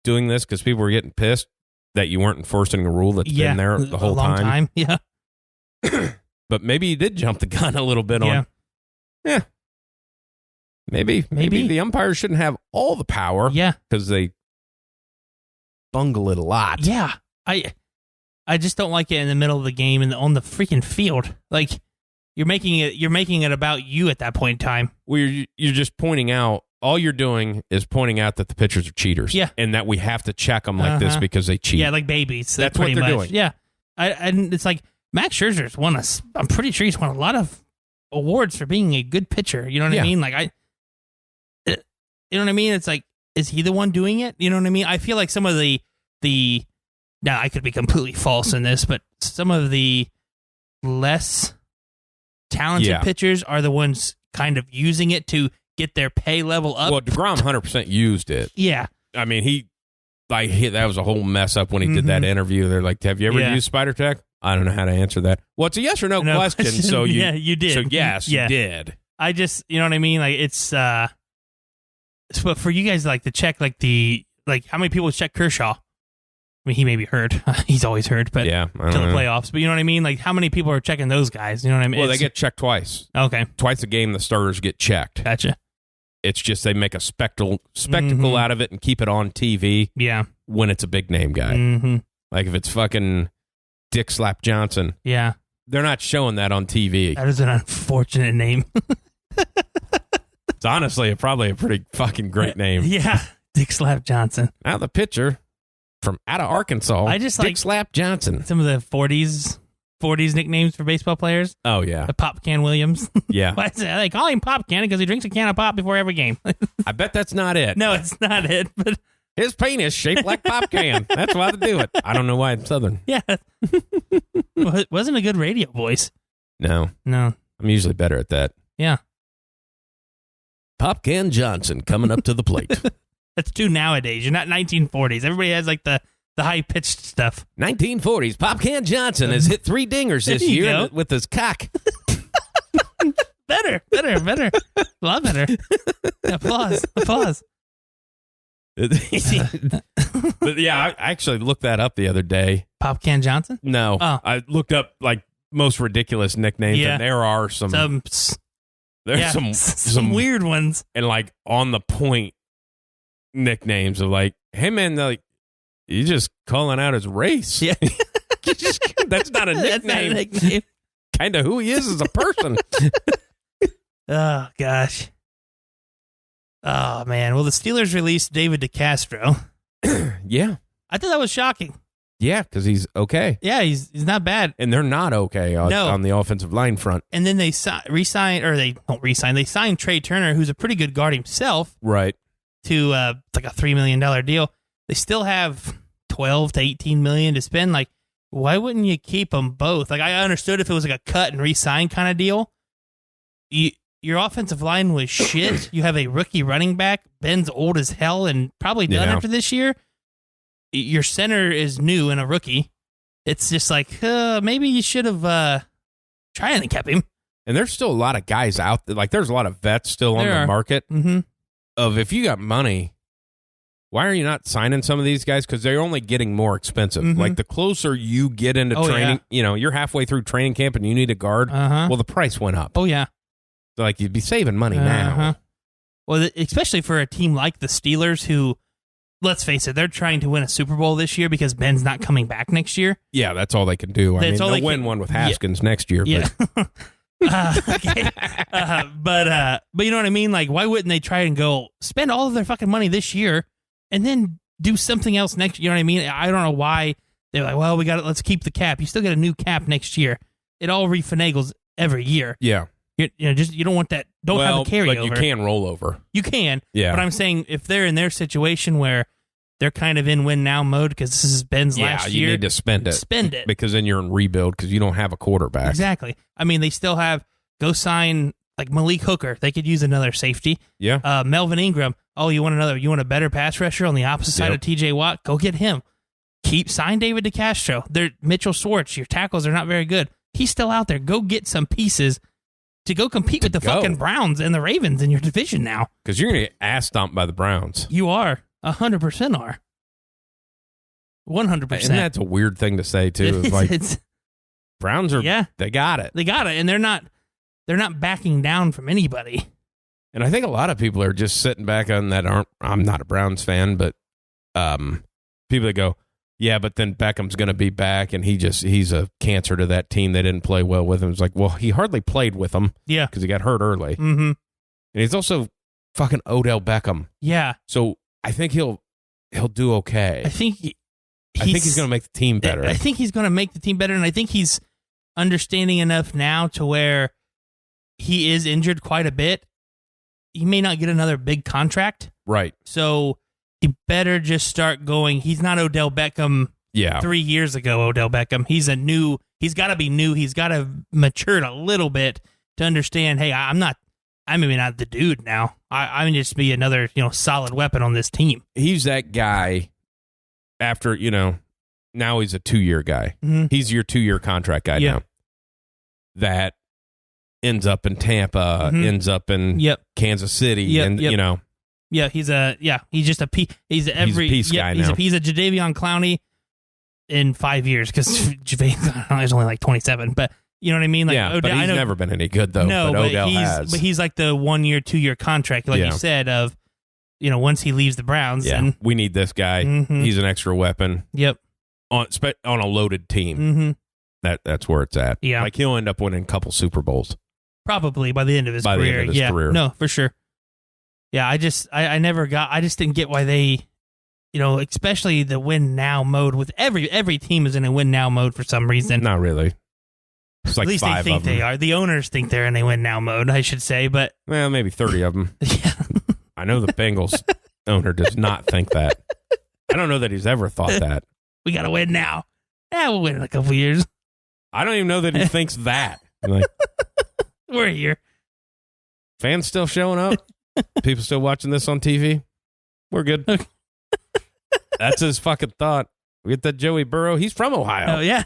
doing this because people were getting pissed that you weren't enforcing a rule that's been there the whole time. Yeah. But maybe you did jump the gun a little bit on. Yeah. Maybe the umpires shouldn't have all the power. Yeah. Because they bungle it a lot. Yeah. I just don't like it in the middle of the game and on the freaking field. Like you're making it about you at that point in time. Well, you're just pointing out. All you're doing is pointing out that the pitchers are cheaters. Yeah. And that we have to check them like this because they cheat. Yeah, like babies. That's what they're doing. Yeah. And it's like Max Scherzer's won I'm pretty sure he's won a lot of awards for being a good pitcher. You know what I mean? Like you know what I mean? It's like, is he the one doing it? You know what I mean? I feel like some of the now I could be completely false in this, but some of the less talented pitchers are the ones kind of using it to get their pay level up. Well, DeGrom 100% used it. Yeah. I mean, that was a whole mess up when he did that interview. They're like, have you ever used Spider Tech? I don't know how to answer that. Well, it's a yes or no question. So you did. So yes, you did. I just, you know what I mean? Like it's but for you guys like to check how many people check Kershaw? I mean, he may be hurt. He's always hurt, but till the playoffs. But you know what I mean? Like, how many people are checking those guys? You know what I mean? Well, they get checked twice. Okay. Twice a game, the starters get checked. Gotcha. It's just they make a spectacle out of it and keep it on TV. Yeah. When it's a big name guy. Mm-hmm. Like if it's fucking Dick Slap Johnson. Yeah. They're not showing that on TV. That is an unfortunate name. It's honestly probably a pretty fucking great name. Yeah. Dick Slap Johnson. Now the pitcher from out of Arkansas. I just Dick Slap Johnson. Some of the 40s nicknames for baseball players. Oh, yeah. Pop Can Williams. Yeah. They call him Pop Can because he drinks a can of pop before every game. I bet that's not it. No, it's not it. But his penis shaped like pop can. That's why they do it. I don't know why it's Southern. Yeah. Well, it wasn't a good radio voice. No. I'm usually better at that. Yeah. Pop Can Johnson coming up to the plate. That's too nowadays. You're not 1940s. Everybody has like the high-pitched stuff. 1940s. Pop Can Johnson has hit 3 dingers this year with his cock. Better. A lot better. Applause. But yeah, I actually looked that up the other day. Pop Can Johnson? No. Oh. I looked up like most ridiculous nicknames, and there are some weird ones. And like on the point nicknames of like, hey man, like you just calling out his race. Yeah. That's not a nickname. Kind of who he is as a person. Oh, gosh. Oh, man. Well, the Steelers released David DeCastro. Yeah. I thought that was shocking. Yeah, because he's okay. Yeah, he's not bad. And they're not okay on the offensive line front. And then they signed Trey Turner, who's a pretty good guard himself. Right. To like a $3 million deal. They still have $12 to $18 million to spend. Like, why wouldn't you keep them both? Like, I understood if it was like a cut and re-sign kind of deal. Your offensive line was shit. You have a rookie running back. Ben's old as hell and probably done after this year. Your center is new and a rookie. It's just like, maybe you should have tried and kept him. And there's still a lot of guys out there. Like, there's a lot of vets still on the market. Mm-hmm. Of if you got money, why are you not signing some of these guys? Because they're only getting more expensive. Mm-hmm. Like, the closer you get into training, you're halfway through training camp and you need a guard. Well, the price went up. Oh, yeah. So, like, you'd be saving money now. Well, especially for a team like the Steelers who, let's face it, they're trying to win a Super Bowl this year because Ben's not coming back next year. Yeah, that's all they can do. They'll win one with Haskins next year. Yeah. But. Okay. But you know what I mean? Like, why wouldn't they try and go spend all of their fucking money this year and then do something else next year? You know what I mean? I don't know why they're like, well, let's keep the cap. You still get a new cap next year. It all refinagles every year. Yeah. You don't want that. Don't have a carryover. But you can roll over. You can. Yeah. But I'm saying if they're in their situation where they're kind of in win now mode because this is Ben's last year. Yeah, you need to spend it. Spend it. Because then you're in rebuild because you don't have a quarterback. Exactly. I mean, they still have, go sign like Malik Hooker. They could use another safety. Yeah. Melvin Ingram. Oh, you want a better pass rusher on the opposite side of TJ Watt? Go get him. Sign David DeCastro. Mitchell Schwartz. Your tackles are not very good. He's still out there. Go get some pieces to go compete with the fucking Browns and the Ravens in your division now. Because you're going to get ass stomped by the Browns. You are. 100% are. 100%. And that's a weird thing to say, too. It's Browns are, they got it. They got it. And they're not backing down from anybody. And I think a lot of people are just sitting back on that I'm not a Browns fan, but people that go, yeah, but then Beckham's going to be back, and he's a cancer to that team. They didn't play well with him. It's like, well, he hardly played with them. Yeah. Because he got hurt early. Mm-hmm. And he's also fucking Odell Beckham. Yeah. So I think he'll do okay. I think he's going to make the team better. I think he's going to make the team better, and I think he's understanding enough now to where he is injured quite a bit. He may not get another big contract. Right. So he better just start going. He's not Odell Beckham 3 years ago, Odell Beckham. He's got to be new. He's got to mature a little bit to understand, hey, I'm maybe not the dude now. I'm just be another, solid weapon on this team. He's that guy after, now he's a 2-year guy. Mm-hmm. He's your 2-year contract guy now. That ends up in Tampa, ends up in Kansas City, Yeah, he's just a piece. He's a piece guy now. He's a Jadeveon Clowney in 5 years because Jadeveon is only like 27. But you know what I mean? Like, but he's never been any good though. No, but Odell has. But he's like the 1 year, 2 year contract, like you said. Of once he leaves the Browns, and we need this guy. Mm-hmm. He's an extra weapon. Yep. On a loaded team. Mm-hmm. That's where it's at. Yeah. Like he'll end up winning a couple Super Bowls. Probably by the end of his career. By the end of his career. No, for sure. Yeah, I just didn't get why they, especially the win now mode with every team is in a win now mode for some reason. Not really. It's like at least 5 they think of them. they are. The owners think they're in a win now mode, I should say, but well, maybe 30 of them. Yeah. I know the Bengals owner does not think that. I don't know that he's ever thought that. We got to win now. Yeah, we'll win in a couple years. I don't even know that he thinks that. Like, we're here. Fans still showing up? People still watching this on TV? We're good. That's his fucking thought. We get that Joey Burrow. He's from Ohio. Oh, yeah.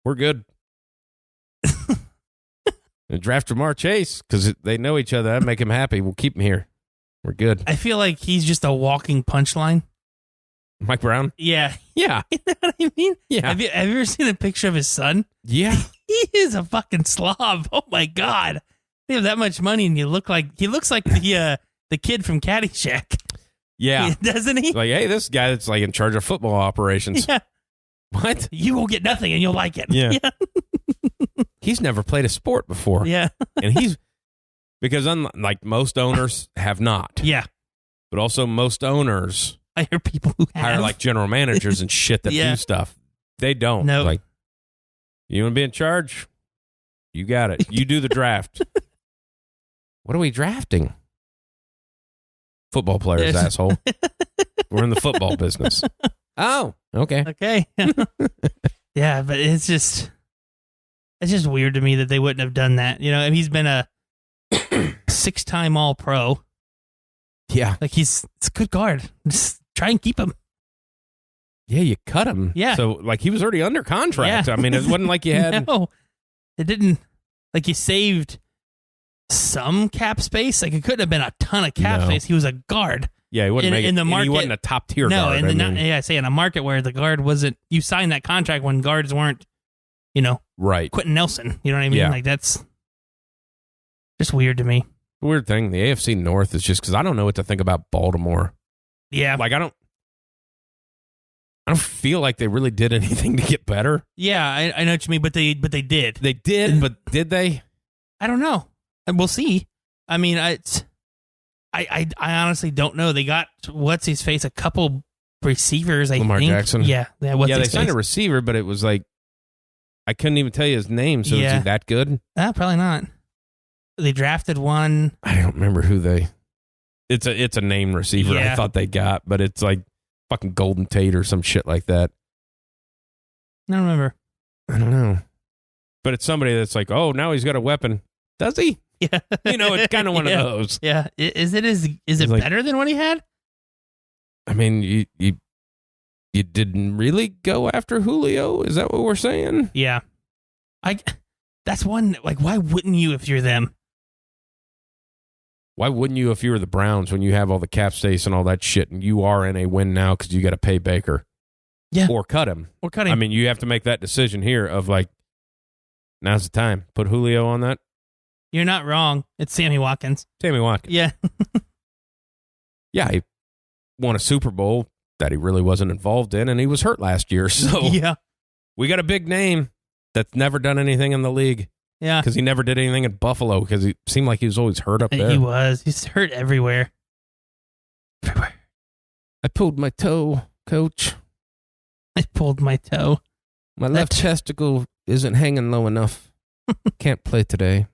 We're good. And draft Jamar Chase because they know each other. That'd make him happy. We'll keep him here. We're good. I feel like he's just a walking punchline. Mike Brown? Yeah. Yeah. You know what I mean? Yeah. Have you ever seen a picture of his son? Yeah. He is a fucking slob. Oh my God. You have that much money and he looks like the kid from Caddyshack. Yeah. Doesn't he? Like, hey, this guy that's like in charge of football operations. Yeah. What? You will get nothing and you'll like it. Yeah. He's never played a sport before. Yeah. And because unlike most owners have not. Yeah. But also most owners I hear people who hire like general managers and shit that do stuff. They don't. No. Like, you want to be in charge? You got it. You do the draft. What are we drafting? Football players, asshole. We're in the football business. Oh, okay. Okay. Yeah, but it's just weird to me that they wouldn't have done that. You know, and he's been a 6-time All-Pro. Yeah. Like it's a good guard. Just try and keep him. Yeah, you cut him. Yeah. So, like, he was already under contract. Yeah. I mean, it wasn't like you had... No, it didn't. Like, you saved some cap space. Like, it couldn't have been a ton of cap space. He was a guard. Yeah, he wouldn't make it. In the market, and he wasn't a top-tier guard. I say in a market where the guard wasn't... You signed that contract when guards weren't, right. Quentin Nelson. You know what I mean? Yeah. Like, that's just weird to me. The weird thing, the AFC North is just because I don't know what to think about Baltimore. Yeah. Like, I don't feel like they really did anything to get better. Yeah, I know what you mean, but they did. They did, but did they? I don't know. And we'll see. I mean, I honestly don't know. They got what's his face, a couple receivers. Lamar think. Jackson. Yeah. They signed a receiver, but it was like I couldn't even tell you his name. So is he that good? Probably not. They drafted one. I don't remember who they. It's a name receiver. Yeah. I thought they got, but it's like fucking Golden Tate or some shit like that. I don't remember. I don't know. But it's somebody that's like, oh, now he's got a weapon. Does he? Yeah. It's kind of one of those. Yeah. Is it like, better than what he had? I mean, you didn't really go after Julio? Is that what we're saying? Yeah. That's one, like, why wouldn't you if you're them? Why wouldn't you if you were the Browns when you have all the cap space and all that shit and you are in a win now because you got to pay Baker? Yeah. Or cut him. I mean, you have to make that decision here of like, now's the time. Put Julio on that. You're not wrong. It's Sammy Watkins. Sammy Watkins. Yeah. Yeah, he won a Super Bowl that he really wasn't involved in, and he was hurt last year. So yeah, we got a big name that's never done anything in the league. Yeah. Because he never did anything in Buffalo because he seemed like he was always hurt up there. He was. He's hurt everywhere. I pulled my toe, coach. I pulled my toe. My left testicle isn't hanging low enough. Can't play today.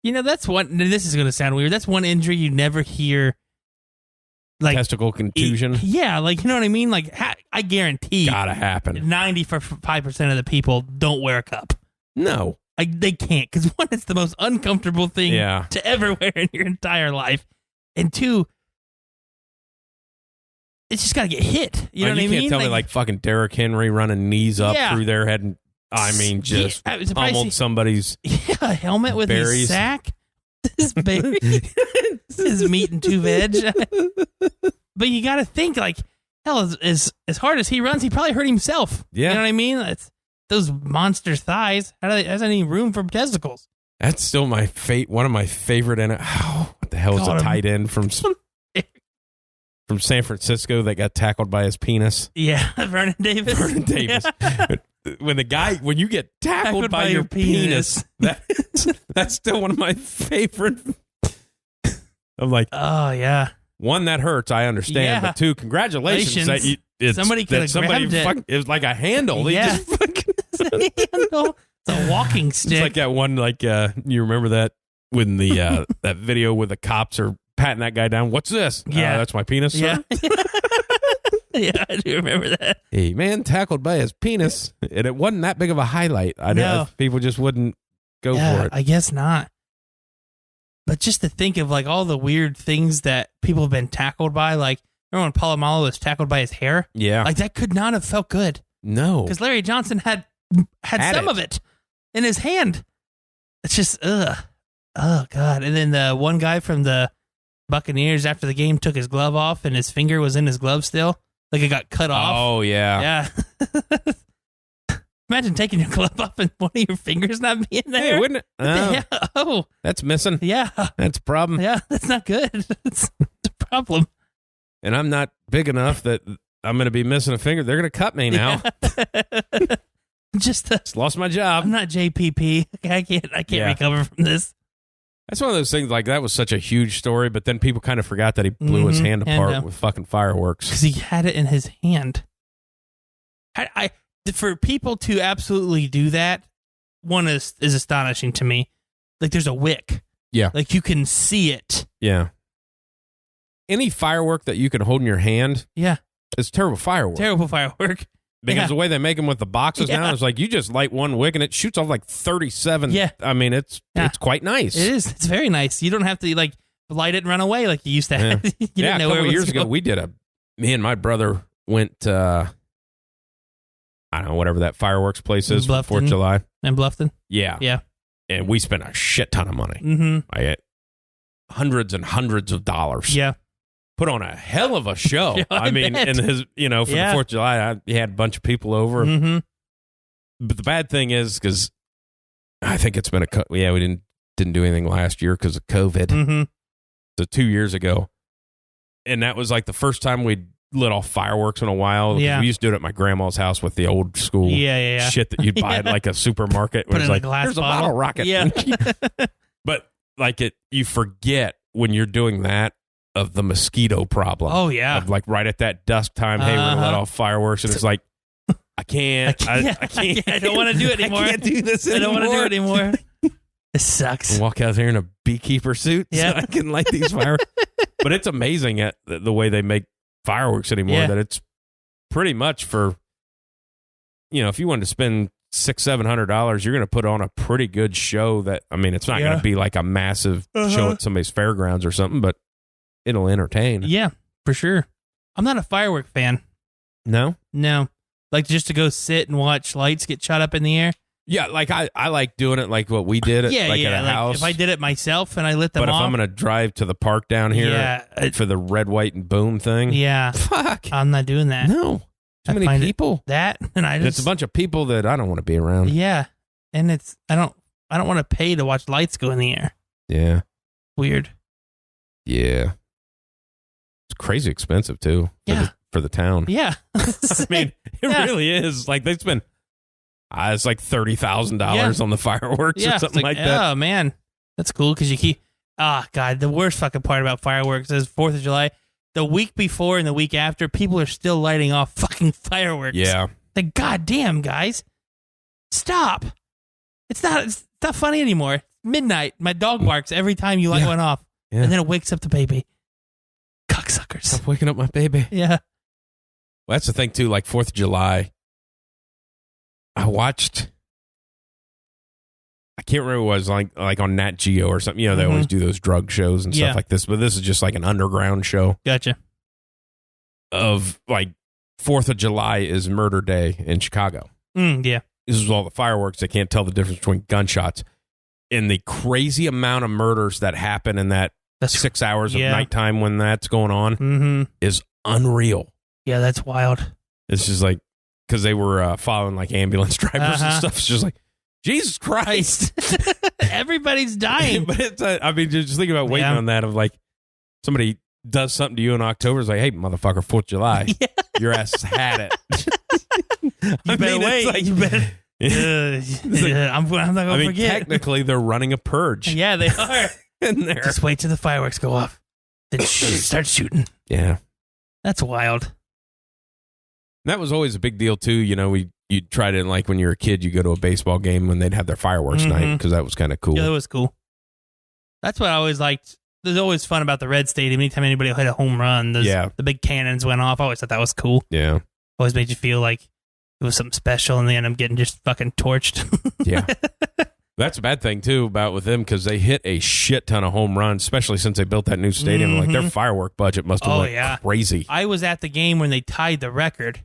That's one. This is going to sound weird. That's one injury you never hear. Like testicle contusion. Yeah, like, you know what I mean? Like, I guarantee. Gotta happen. 95% of the people don't wear a cup. No. They can't, because one, it's the most uncomfortable thing to ever wear in your entire life. And two, it's just got to get hit. You know what I mean? You can't tell me like fucking Derrick Henry running knees up through their head and, just pummeled somebody's helmet with berries. His sack. His berry. His meat and 2 veg. But you got to think, like, hell, as hard as he runs, he probably hurt himself. Yeah. You know what I mean? It's those monster thighs. Has any room for testicles? That's still one of my favorite. What the hell is a tight end from San Francisco that got tackled by his penis? Yeah, Vernon Davis. When you get tackled by your penis, that's still one of my favorite. I'm like, oh yeah. One, that hurts. I understand, but two, congratulations that somebody could have grabbed it. It was like a handle. Yeah. It's a walking stick. It's like that one. Like you remember that when the that video where the cops are patting that guy down. What's this? Yeah, that's my penis. Yeah. Sir. Yeah, I do remember that. A man tackled by his penis, and it wasn't that big of a highlight. People just wouldn't go for it. I guess not. But just to think of like all the weird things that people have been tackled by, like remember when Polamalu was tackled by his hair? Yeah, like that could not have felt good. No, because Larry Johnson had some of it in his hand. It's just ugh. Oh God! And then the one guy from the Buccaneers after the game took his glove off and his finger was in his glove still, like it got cut off. Oh yeah. Imagine taking your glove off and one of your fingers not being there. Hey, wouldn't it? Oh, that's missing. Yeah, that's a problem. Yeah, that's not good. It's a problem. And I'm not big enough that I'm going to be missing a finger. They're going to cut me now. Just lost my job. I'm not JPP. I can't recover from this. That's one of those things, like, that was such a huge story, but then people kind of forgot that he blew his hand apart with fucking fireworks. Because he had it in his hand. For people to absolutely do that, one is astonishing to me. Like, there's a wick. Yeah. Like, you can see it. Yeah. Any firework that you can hold in your hand is terrible firework. Terrible firework. Because the way they make them with the boxes now is like you just light one wick and it shoots off like 37. Yeah. I mean, it's quite nice. It is. It's very nice. You don't have to like light it and run away like you used to have. You didn't know a couple years ago, we did me and my brother went, I don't know, whatever that fireworks place is for 4th of July. In Bluffton? Yeah. Yeah. And we spent a shit ton of money. Mm-hmm. Hundreds and hundreds of dollars. Yeah. Put on a hell of a show. I mean, bet. and his, for the 4th of July, he had a bunch of people over. Mm-hmm. But the bad thing is, because I think it's been we didn't do anything last year because of COVID. Mm-hmm. So 2 years ago. And that was like the first time we lit off fireworks in a while. Yeah. We used to do it at my grandma's house with the old school shit that you'd buy at like a supermarket. Put it in like, a glass here's bottle. a bottle rocket. Yeah. But like you forget when you're doing that of the mosquito problem. Oh, yeah. Of like right at that dusk time, hey, we're going to let off fireworks. And it's like, I can't. I can't. I don't want to do it anymore. I can't do this anymore. I don't want to do it anymore. It sucks. And walk out there in a beekeeper suit so I can light these fireworks. But it's amazing at the way they make fireworks anymore that it's pretty much for, if you wanted to spend $600-700, you're going to put on a pretty good show that, I mean, it's not going to be like a massive show at somebody's fairgrounds or something, but it'll entertain. Yeah, for sure. I'm not a firework fan. No? No. Like just to go sit and watch lights get shot up in the air? Yeah, like I like doing it like what we did at a house. If I did it myself and I lit them off. But if I'm going to drive to the park down here for the red, white, and boom thing. Yeah. Fuck. I'm not doing that. No. Too many people. And it's a bunch of people that I don't want to be around. Yeah. And I don't want to pay to watch lights go in the air. Yeah. Weird. Yeah. It's crazy expensive too. For the town. Yeah. I mean, it really is. Like they spend it's like $30,000 on the fireworks or something like that. Oh man. That's cool because you keep God, the worst fucking part about fireworks is 4th of July. The week before and the week after, people are still lighting off fucking fireworks. Yeah. Like, goddamn, guys. Stop. It's not funny anymore. Midnight. My dog barks every time you light one off. Yeah. And then it wakes up the baby. Cocksuckers. Stop waking up my baby. Yeah. Well, that's the thing, too. Like, 4th of July, I watched... I can't remember what it was like on Nat Geo or something. They always do those drug shows and stuff like this, but this is just like an underground show. Gotcha. Of like 4th of July is Murder Day in Chicago. Yeah. This is all the fireworks. They can't tell the difference between gunshots. And the crazy amount of murders that happen in that 6 hours of nighttime when that's going on is unreal. Yeah, that's wild. It's just like, because they were following like ambulance drivers and stuff. It's just like, Jesus Christ. Everybody's dying. But it's, just think about waiting on that of like somebody does something to you in October. It's like, hey, motherfucker, 4th of July. Your ass has had it. You better wait. Like, you better. I'm not going to forget. Technically, they're running a purge. Yeah, they are. In there. Just wait till the fireworks go off. Then start shooting. Yeah. That's wild. That was always a big deal, too. You'd try to, like, when you were a kid, you go to a baseball game when they'd have their fireworks night, because that was kind of cool. Yeah, that was cool. That's what I always liked. There's always fun about the Red Stadium. Anytime anybody hit a home run, the big cannons went off. I always thought that was cool. Yeah. Always made you feel like it was something special, and they end up getting just fucking torched. Yeah. That's a bad thing, too, with them, because they hit a shit ton of home runs, especially since they built that new stadium. Like, their firework budget must have went crazy. I was at the game when they tied the record.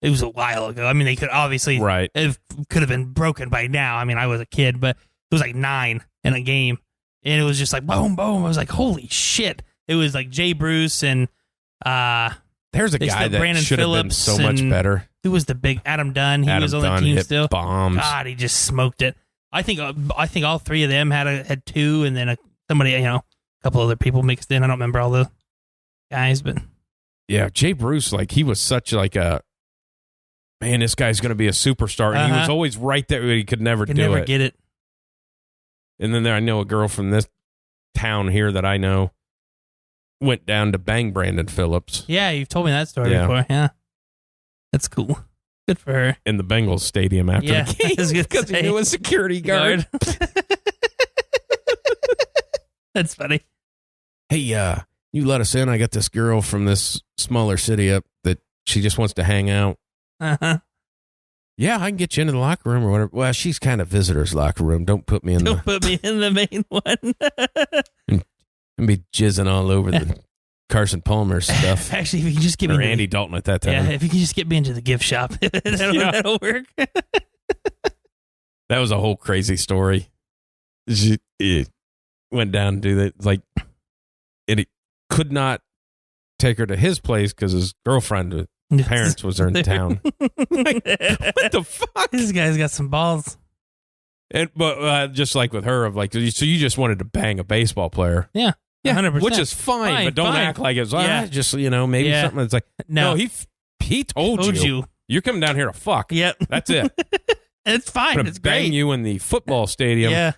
It was a while ago. I mean, they could obviously, it could have been broken by now. I mean, I was a kid, but was like 9 in a game, and it was just like boom, boom. I was like, holy shit! It was like Jay Bruce and there's a guy that Brandon should have been Phillips so much better. Who was the big Adam Dunn? He was on the team still. Bombs. God, he just smoked it. I think all 3 of them had 2, and then somebody, a couple other people mixed in. I don't remember all the guys, but yeah, Jay Bruce, like he was such like a man. This guy's going to be a superstar, and he was always right there. He could never get it. And then I know a girl from this town here that I know went down to bang Brandon Phillips. Yeah, you've told me that story before. Yeah, that's cool. Good for her. In the Bengals stadium after the game because he knew a security guard. That's funny. Hey, you let us in. I got this girl from this smaller city up that she just wants to hang out. Uh-huh. Yeah, I can get you into the locker room or whatever. Well, she's kind of visitor's locker room. Don't put me in put me in the main one. and be jizzing all over the Carson Palmer stuff. Actually, if you can just get me or Andy Dalton at that time. Yeah, if you can just get me into the gift shop, that'll work. That was a whole crazy story. She went down to do that. Like, and he could not take her to his place because his girlfriend, parents, was there in town. Like, what the fuck? This guy's got some balls. But just like with her, of like, so you just wanted to bang a baseball player. Yeah. Yeah, 100%. Which is fine, but don't act like it's just, maybe something that's like, no, he told you. You're coming down here to fuck. Yep. That's it. It's fine. It's great. Bang you in the football stadium. Yeah.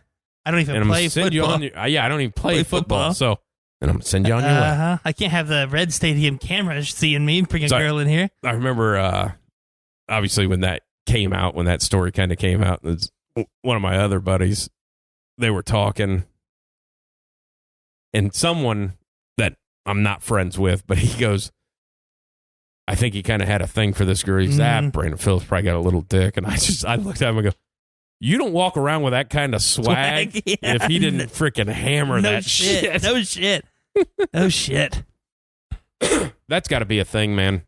I don't even play football. I don't even play football. So, and I'm going to send you on your way. I can't have the Red Stadium camera seeing me bring a girl in here. I remember, obviously, when that came out, when that story kind of came out, one of my other buddies, they were talking. And someone that I'm not friends with, but he goes, I think he kind of had a thing for this girl. He's Brandon Phillips probably got a little dick. And I looked at him and go, you don't walk around with that kind of swag if he didn't freaking hammer that shit. No shit. No shit. That's got to be a thing, man.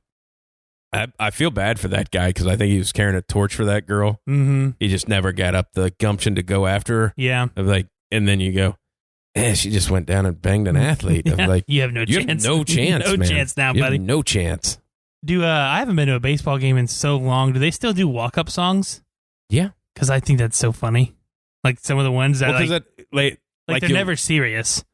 I feel bad for that guy because I think he was carrying a torch for that girl. Mm-hmm. He just never got up the gumption to go after her. Yeah. And then you go, she just went down and banged an athlete. Yeah, I'm like, you have no chance. Have no chance, no man. Chance now, you buddy. Have no chance. I haven't been to a baseball game in so long. Do they still do walk-up songs? Yeah. Because I think that's so funny. Like some of the ones that they're never serious.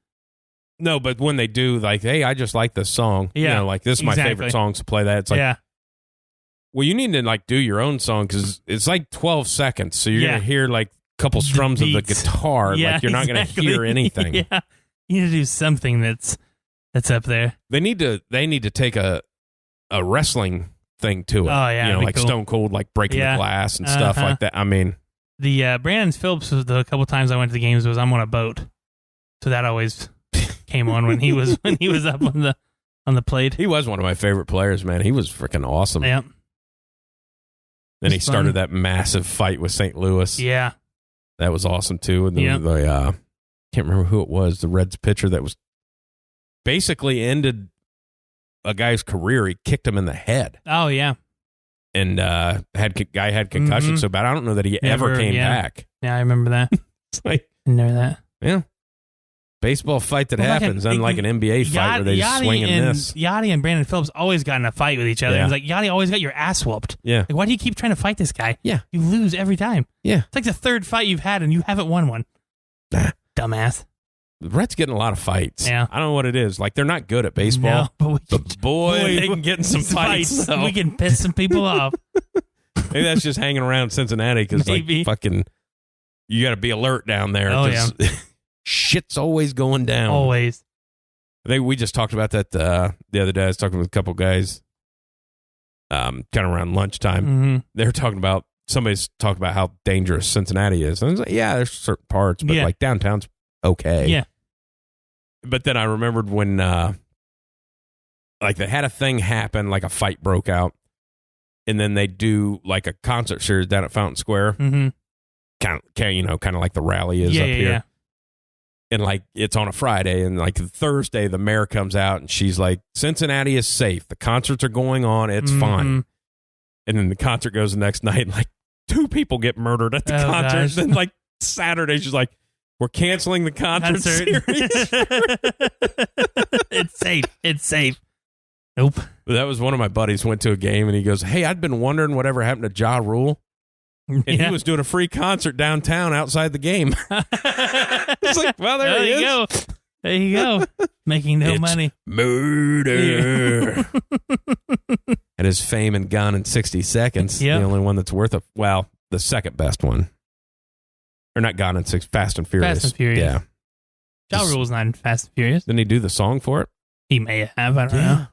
No, but when they do, like, hey, I just like this song. Yeah. Like, this is my favorite song, so play that. It's like, well, you need to, like, do your own song because it's like 12 seconds. So you're going to hear, like, couple strums of the guitar. Like, you're not going to hear anything. Yeah. You need to do something that's up there. They need to take a wrestling thing to it. Oh, yeah. Like cool. Stone Cold, like breaking the glass and stuff like that. I mean, the Brandon Phillips was the couple times I went to the games was I'm on a boat. So that always came on when he was up on the plate. He was one of my favorite players, man. He was freaking awesome. Yep. Then he started that massive fight with St. Louis. Yeah. That was awesome too. And the can't remember who it was, the Reds pitcher that was basically ended a guy's career. He kicked him in the head. Oh yeah. And guy had concussion so bad. I don't know that he ever came back. Yeah, I remember that. It's like, I know that. Yeah. Baseball fight that happens, unlike an NBA fight where they just swing and miss. Yachty and Brandon Phillips always got in a fight with each other. Yeah. It was like, Yachty always got your ass whooped. Yeah. Like, why do you keep trying to fight this guy? Yeah. You lose every time. Yeah. It's like the third fight you've had and you haven't won one. Dumbass. The Reds getting a lot of fights. Yeah. I don't know what it is. Like, they're not good at baseball. No, but boy, they can get in some fights. We can piss some people off. Maybe that's just hanging around Cincinnati because, like, fucking, you got to be alert down there. Oh, yeah. Shit's always going down. Always. I think we just talked about that the other day. I was talking with a couple guys kind of around lunchtime. Mm-hmm. They were talking about, somebody's talking about how dangerous Cincinnati is. And I was like, yeah, there's certain parts, but like downtown's okay. Yeah. But then I remembered when like they had a thing happen, like a fight broke out, and then they do like a concert series down at Fountain Square. Mm-hmm. Kind of like the rally is up here. Yeah. And like it's on a Friday, and like Thursday, the mayor comes out and she's like, Cincinnati is safe. The concerts are going on. It's fine. And then the concert goes the next night, and like 2 people get murdered at the concert. And like Saturday, she's like, we're canceling the concert series. It's safe. Nope. That was one of my buddies went to a game, and he goes, hey, I'd been wondering whatever happened to Ja Rule. And he was doing a free concert downtown outside the game. It's like, well, there he is. Go. There you go. Making no money. Murder. And his fame and Gone in 60 Seconds. Yep. The only one that's worth the second best one. Or not Gone in Fast and Furious. Fast and Furious. Yeah. Ja Rule's not in Fast and Furious. Didn't he do the song for it? He may have. I don't know.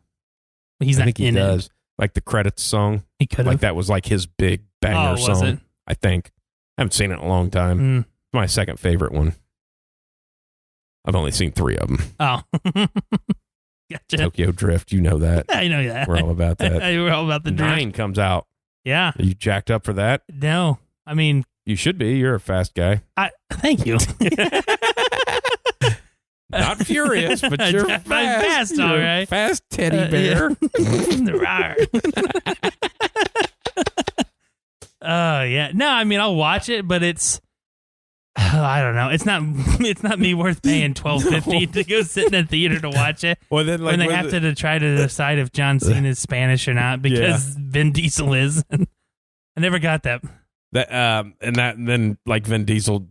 But he's not in it. I think he does. Like the credits song. He could have. Like that was like his big banger song. Was it? I think. I haven't seen it in a long time. It's my second favorite one. I've only seen 3 of them. Oh. Gotcha. Tokyo Drift, you know that. I know that. We're all about that. We're all about the drift. 9 comes out. Yeah. Are you jacked up for that? No. I mean... You should be. You're a fast guy. Thank you. Not furious, but you're fast. I'm fast, all right. Fast teddy bear. Yeah. No, I mean, I'll watch it, but it's... I don't know. It's not me worth paying $12.50 to go sit in a theater to watch it. Well, then, like, when they have to try to decide if John Cena is Spanish or not because Vin Diesel is. I never got that. And then like Vin Diesel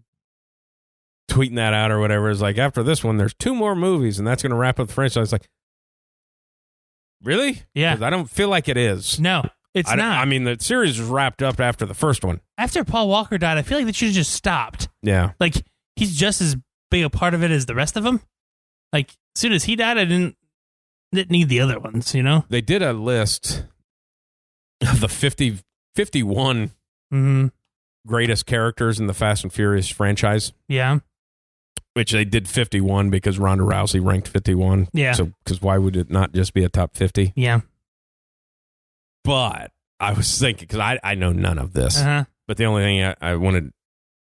tweeting that out or whatever is like, after this one, there's 2 more movies, and that's going to wrap up the franchise. Like, really? Yeah. 'Cause I don't feel like it is. No, it's not. I mean, the series was wrapped up after the first one. After Paul Walker died, I feel like they should have just stopped. Yeah. Like, he's just as big a part of it as the rest of them. Like, as soon as he died, I didn't need the other ones, you know? They did a list of the 51 greatest characters in the Fast and Furious franchise. Yeah. Which they did 51 because Ronda Rousey ranked 51. Yeah. So, because why would it not just be a top 50? Yeah. But I was thinking, because I know none of this, but the only thing I wanted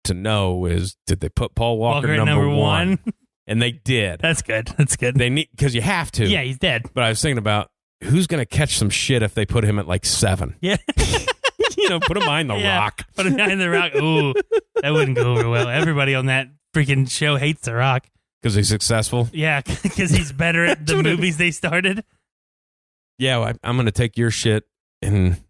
to know is, did they put Paul Walker number 1? And they did. That's good. That's good. They need, because you have to. Yeah, he's dead. But I was thinking about who's going to catch some shit if they put him at like 7. Yeah. Put him behind the rock. Put him behind the rock. Ooh, that wouldn't go over well. Everybody on that freaking show hates the Rock. Because he's successful? Yeah, because he's better at the movies they started. Yeah, well, I'm going to take your shit. And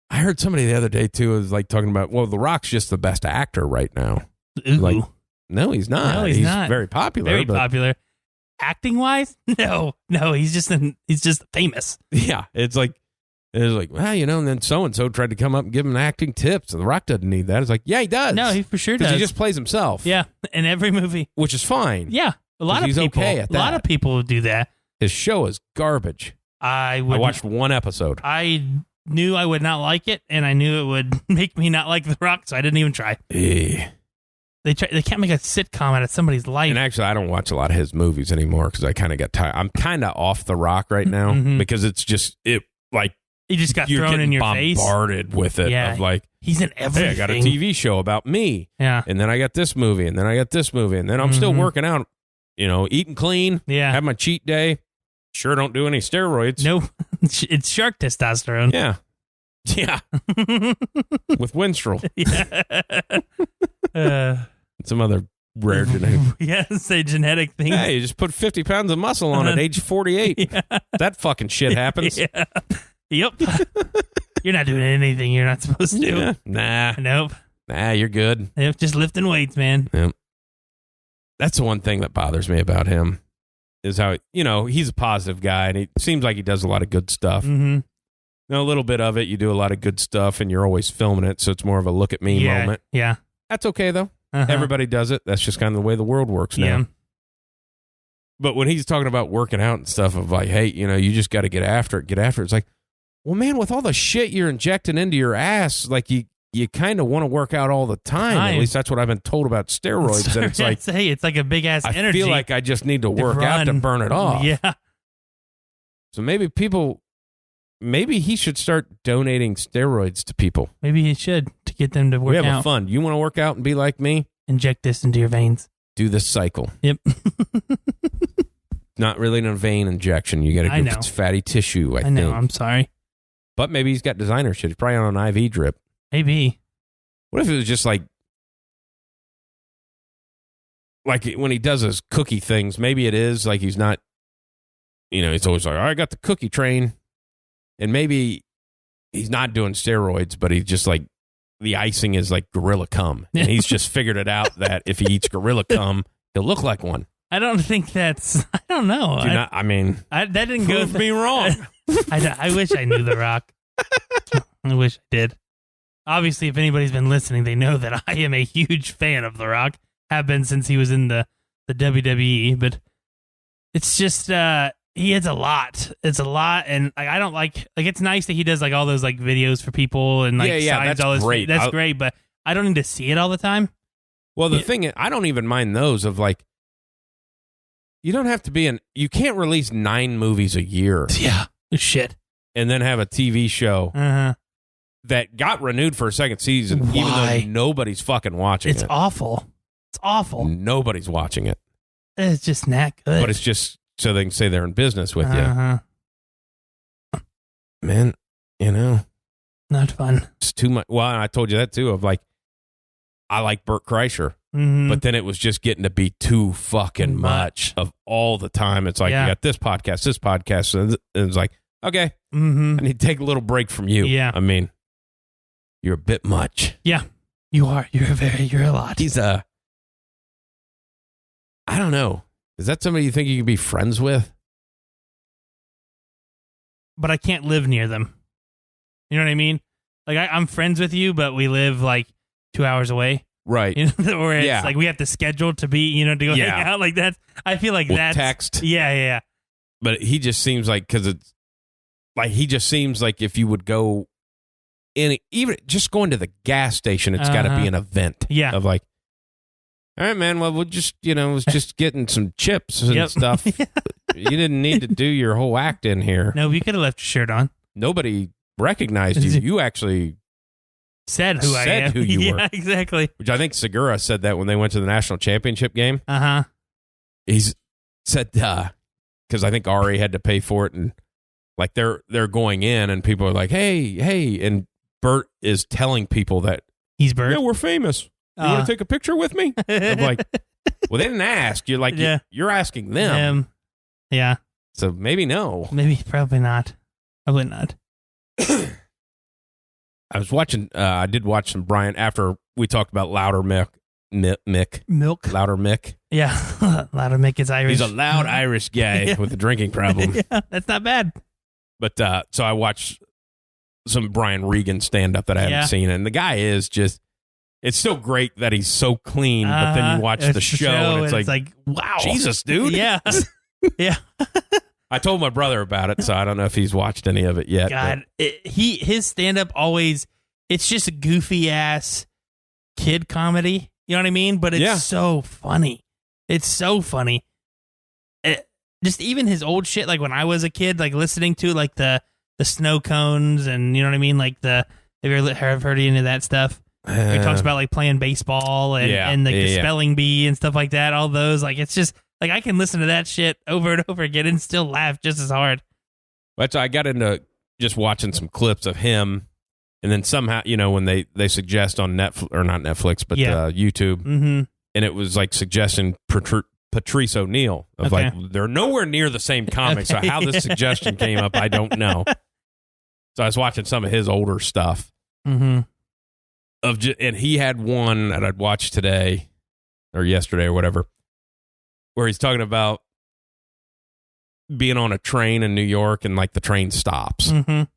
I heard somebody the other day, too, was like talking about, well, The Rock's just the best actor right now. Ooh. Like, no, he's not. No, he's not. Very popular. Very popular. Acting wise? No, he's just famous. Yeah, it's like, well, and then so-and-so tried to come up and give him acting tips. And The Rock doesn't need that. It's like, yeah, he does. No, he for sure does. He just plays himself. Yeah, in every movie. Which is fine. Yeah, a lot of people. Okay at that. A lot of people do that. His show is garbage. I watched 1 episode. I knew I would not like it, and I knew it would make me not like The Rock, so I didn't even try. They can't make a sitcom out of somebody's life. And actually, I don't watch a lot of his movies anymore because I kind of got tired. I'm kind of off The Rock right now because it's just he just got thrown in your face. Bombarded with it. Yeah, of like, he's in everything. Hey, I got a TV show about me. Yeah. And then I got this movie, and then I got this movie, and then I'm still working out, eating clean. Yeah. Have my cheat day. Sure don't do any steroids. Nope. It's shark testosterone. Yeah. Yeah. With Winstrel. Yeah. Some other rare genetic. Yeah, say genetic things. Hey, you just put 50 pounds of muscle on at age 48. Yeah. That fucking shit happens. Yeah. Yep. You're not doing anything you're not supposed to. Yeah. Nah. Nope. Nah, you're good. Yep, just lifting weights, man. Yep. That's the one thing that bothers me about him is how, he's a positive guy and it seems like he does a lot of good stuff. Mm-hmm. A little bit of it, you do a lot of good stuff and you're always filming it, so it's more of a look at me moment. Yeah. That's okay, though. Everybody does it. That's just kind of the way the world works now. Yeah. But when he's talking about working out and stuff of like, hey, you just got to get after it. It's like, well, man, with all the shit you're injecting into your ass, like you kind of want to work out all the time. At least that's what I've been told about steroids. And it's like, hey, it's like a big ass energy. I feel like I just need to work out to burn it off. Yeah. So maybe he should start donating steroids to people. Maybe he should to get them to work out. We have a fund. You want to work out and be like me? Inject this into your veins. Do this cycle. Yep. Not really a vein injection. You got to get fatty tissue, I think. know. I'm sorry. But maybe he's got designer shit. He's probably on an IV drip. Maybe. What if it was just like like when he does his cookie things, maybe it is like he's not, he's always like, I got the cookie train. And maybe he's not doing steroids, but he's just like, the icing is like gorilla cum. And he's just figured it out that if he eats gorilla cum, he'll look like one. I don't think that's, I don't know. That didn't prove me wrong. I wish I knew The Rock. I wish I did. Obviously, if anybody's been listening, they know that I am a huge fan of The Rock. Have been since he was in the WWE, but it's just, he has a lot. It's a lot, and I don't like it's nice that he does like all those like videos for people and like signs that's all this. great. That's great, but I don't need to see it all the time. Well, the thing is, I don't even mind those of like, you don't have to be you can't release 9 movies a year. Yeah, shit. And then have a TV show that got renewed for a second season, even though nobody's fucking watching it. It's awful. It's awful. Nobody's watching it. It's just not good. But it's just so they can say they're in business with you. Man, not fun. It's too much. Well, I told you that too, of like, I like Bert Kreischer, but then it was just getting to be too fucking much of all the time. It's like, you got this podcast, and it's like, okay, I need to take a little break from you. Yeah. I mean, you're a bit much. Yeah, you are. You're a lot. He's I don't know. Is that somebody you think you can be friends with? But I can't live near them. You know what I mean? Like, I'm friends with you, but we live like 2 hours away. Right. Or it's like we have to schedule to be, to go hang out like that. I feel like that's text. Yeah. But he just seems like, because it's like, he just seems like if you would go in, even just going to the gas station, it's got to be an event. Yeah. Of like, all right, man, well, we'll just, was just getting some chips and stuff. You didn't need to do your whole act in here. No, you could have left your shirt on. Nobody recognized you. You actually said who I am. Who you were. Yeah, exactly. Which I think Segura said that when they went to the national championship game. He's said, because I think Ari had to pay for it, and like they're going in, and people are like, hey, and Bert is telling people that he's Bert. Yeah, we're famous. You want to take a picture with me? I'm like, well, they didn't ask. You're like, you're asking them. Yeah. So maybe no. Maybe, probably not. Probably not. I was watching, I did watch some Brian after we talked about Louder Mick. Louder Mick. Yeah. Louder Mick is Irish. He's a loud Irish guy with a drinking problem. Yeah, that's not bad. But so I watched some Brian Regan stand up that I haven't seen. And the guy is just, it's still great that he's so clean, but then you watch the show and it's like, wow. Jesus, dude. Yeah. Yeah. I told my brother about it, so I don't know if he's watched any of it yet. God, his stand-up always, it's just a goofy-ass kid comedy. You know what I mean? But it's so funny. It's so funny. Just even his old shit, like when I was a kid, like listening to like the snow cones and, you know what I mean? Like have you ever heard any of that stuff? He talks about like playing baseball and like the spelling bee and stuff like that. All those, like, it's just like I can listen to that shit over and over again and still laugh just as hard. But I got into just watching some clips of him, and then somehow, when they suggest on Netflix, or not Netflix, but YouTube, and it was like suggesting Patrice O'Neal of like, they're nowhere near the same comic. So how this suggestion came up, I don't know. So I was watching some of his older stuff. And he had one that I'd watched today or yesterday or whatever, where he's talking about being on a train in New York and like the train stops. And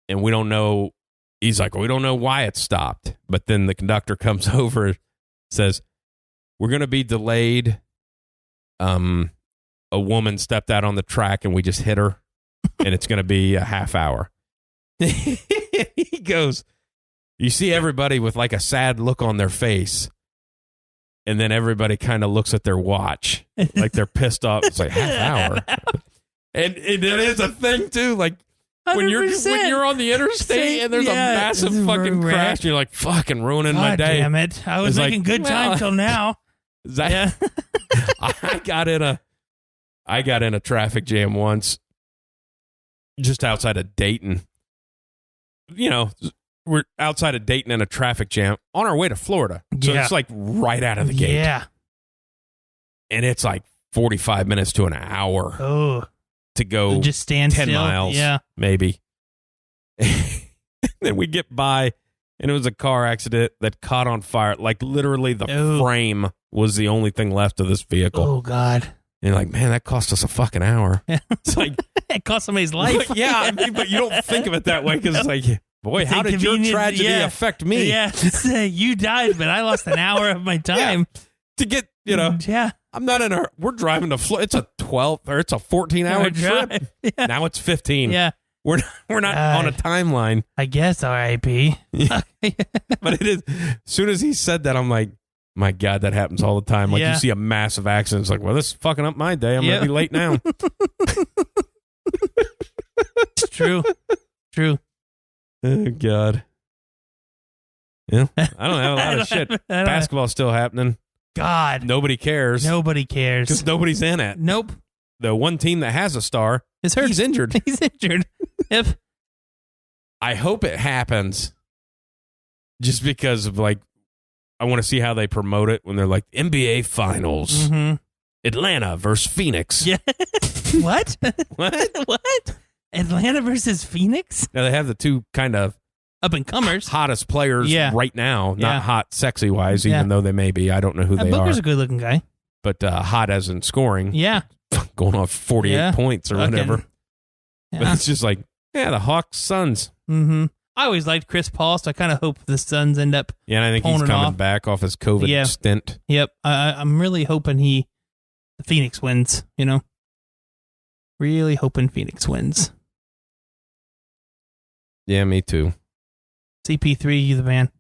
we don't know. He's like, we don't know why it stopped. But then the conductor comes over, says, we're going to be delayed. A woman stepped out on the track and we just hit her, and it's going to be a half hour. He goes, you see everybody with like a sad look on their face, and then everybody kind of looks at their watch like they're pissed off. It's like half hour. And it is a thing too. Like 100%. when you're on the interstate and there's a massive fucking crash, you're like, fucking ruining my day. Damn it. I was making good time till now. I got in a traffic jam once just outside of Dayton. We're outside of Dayton in a traffic jam on our way to Florida. So it's like right out of the gate. Yeah. and it's like 45 minutes to an hour to go just stand 10 still. miles, maybe. Then we get by, and it was a car accident that caught on fire. Like, literally, the frame was the only thing left of this vehicle. Oh, God. And you're like, man, that cost us a fucking hour. It's like, it cost somebody's life. Yeah, I mean, but you don't think of it that way because it's like, boy, how did your tragedy affect me? Yeah, you died, but I lost an hour of my time. To get, I'm not in a, we're driving to Florida. It's a 14-hour trip. Yeah. Now it's 15. Yeah. We're not on a timeline. I guess R.I.P. Yeah. But it is, as soon as he said that, I'm like, my God, that happens all the time. Like, you see a massive accident. It's like, well, this is fucking up my day. I'm going to be late now. It's true. Oh, God. Yeah, I don't have a lot of shit. Basketball's still happening. God. Nobody cares. Because nobody's in it. Nope. The one team that has a star is hurt. He's injured. Yep. I hope it happens just because of, like, I want to see how they promote it when they're like, NBA Finals. Mm-hmm. Atlanta versus Phoenix. Yeah. What? What? Atlanta versus Phoenix? Now, they have the two kind of up-and-comers. Hottest players right now. Not hot sexy-wise, even though they may be. I don't know who they are. Booker's a good-looking guy. But hot as in scoring. Yeah. Going off 48 points or whatever. Yeah. But it's just like, the Hawks, Suns. Mm-hmm. I always liked Chris Paul, so I kind of hope the Suns end up and I think he's coming back off his COVID stint. Yep. I'm really hoping the Phoenix wins, Really hoping Phoenix wins. Yeah, me too. CP3, you the man.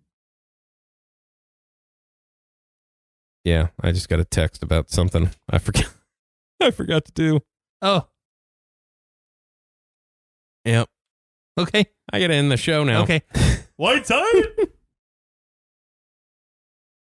Yeah, I just got a text about something I forgot to do. Oh. Yep. Okay. I got to end the show now. Okay. Whiteside?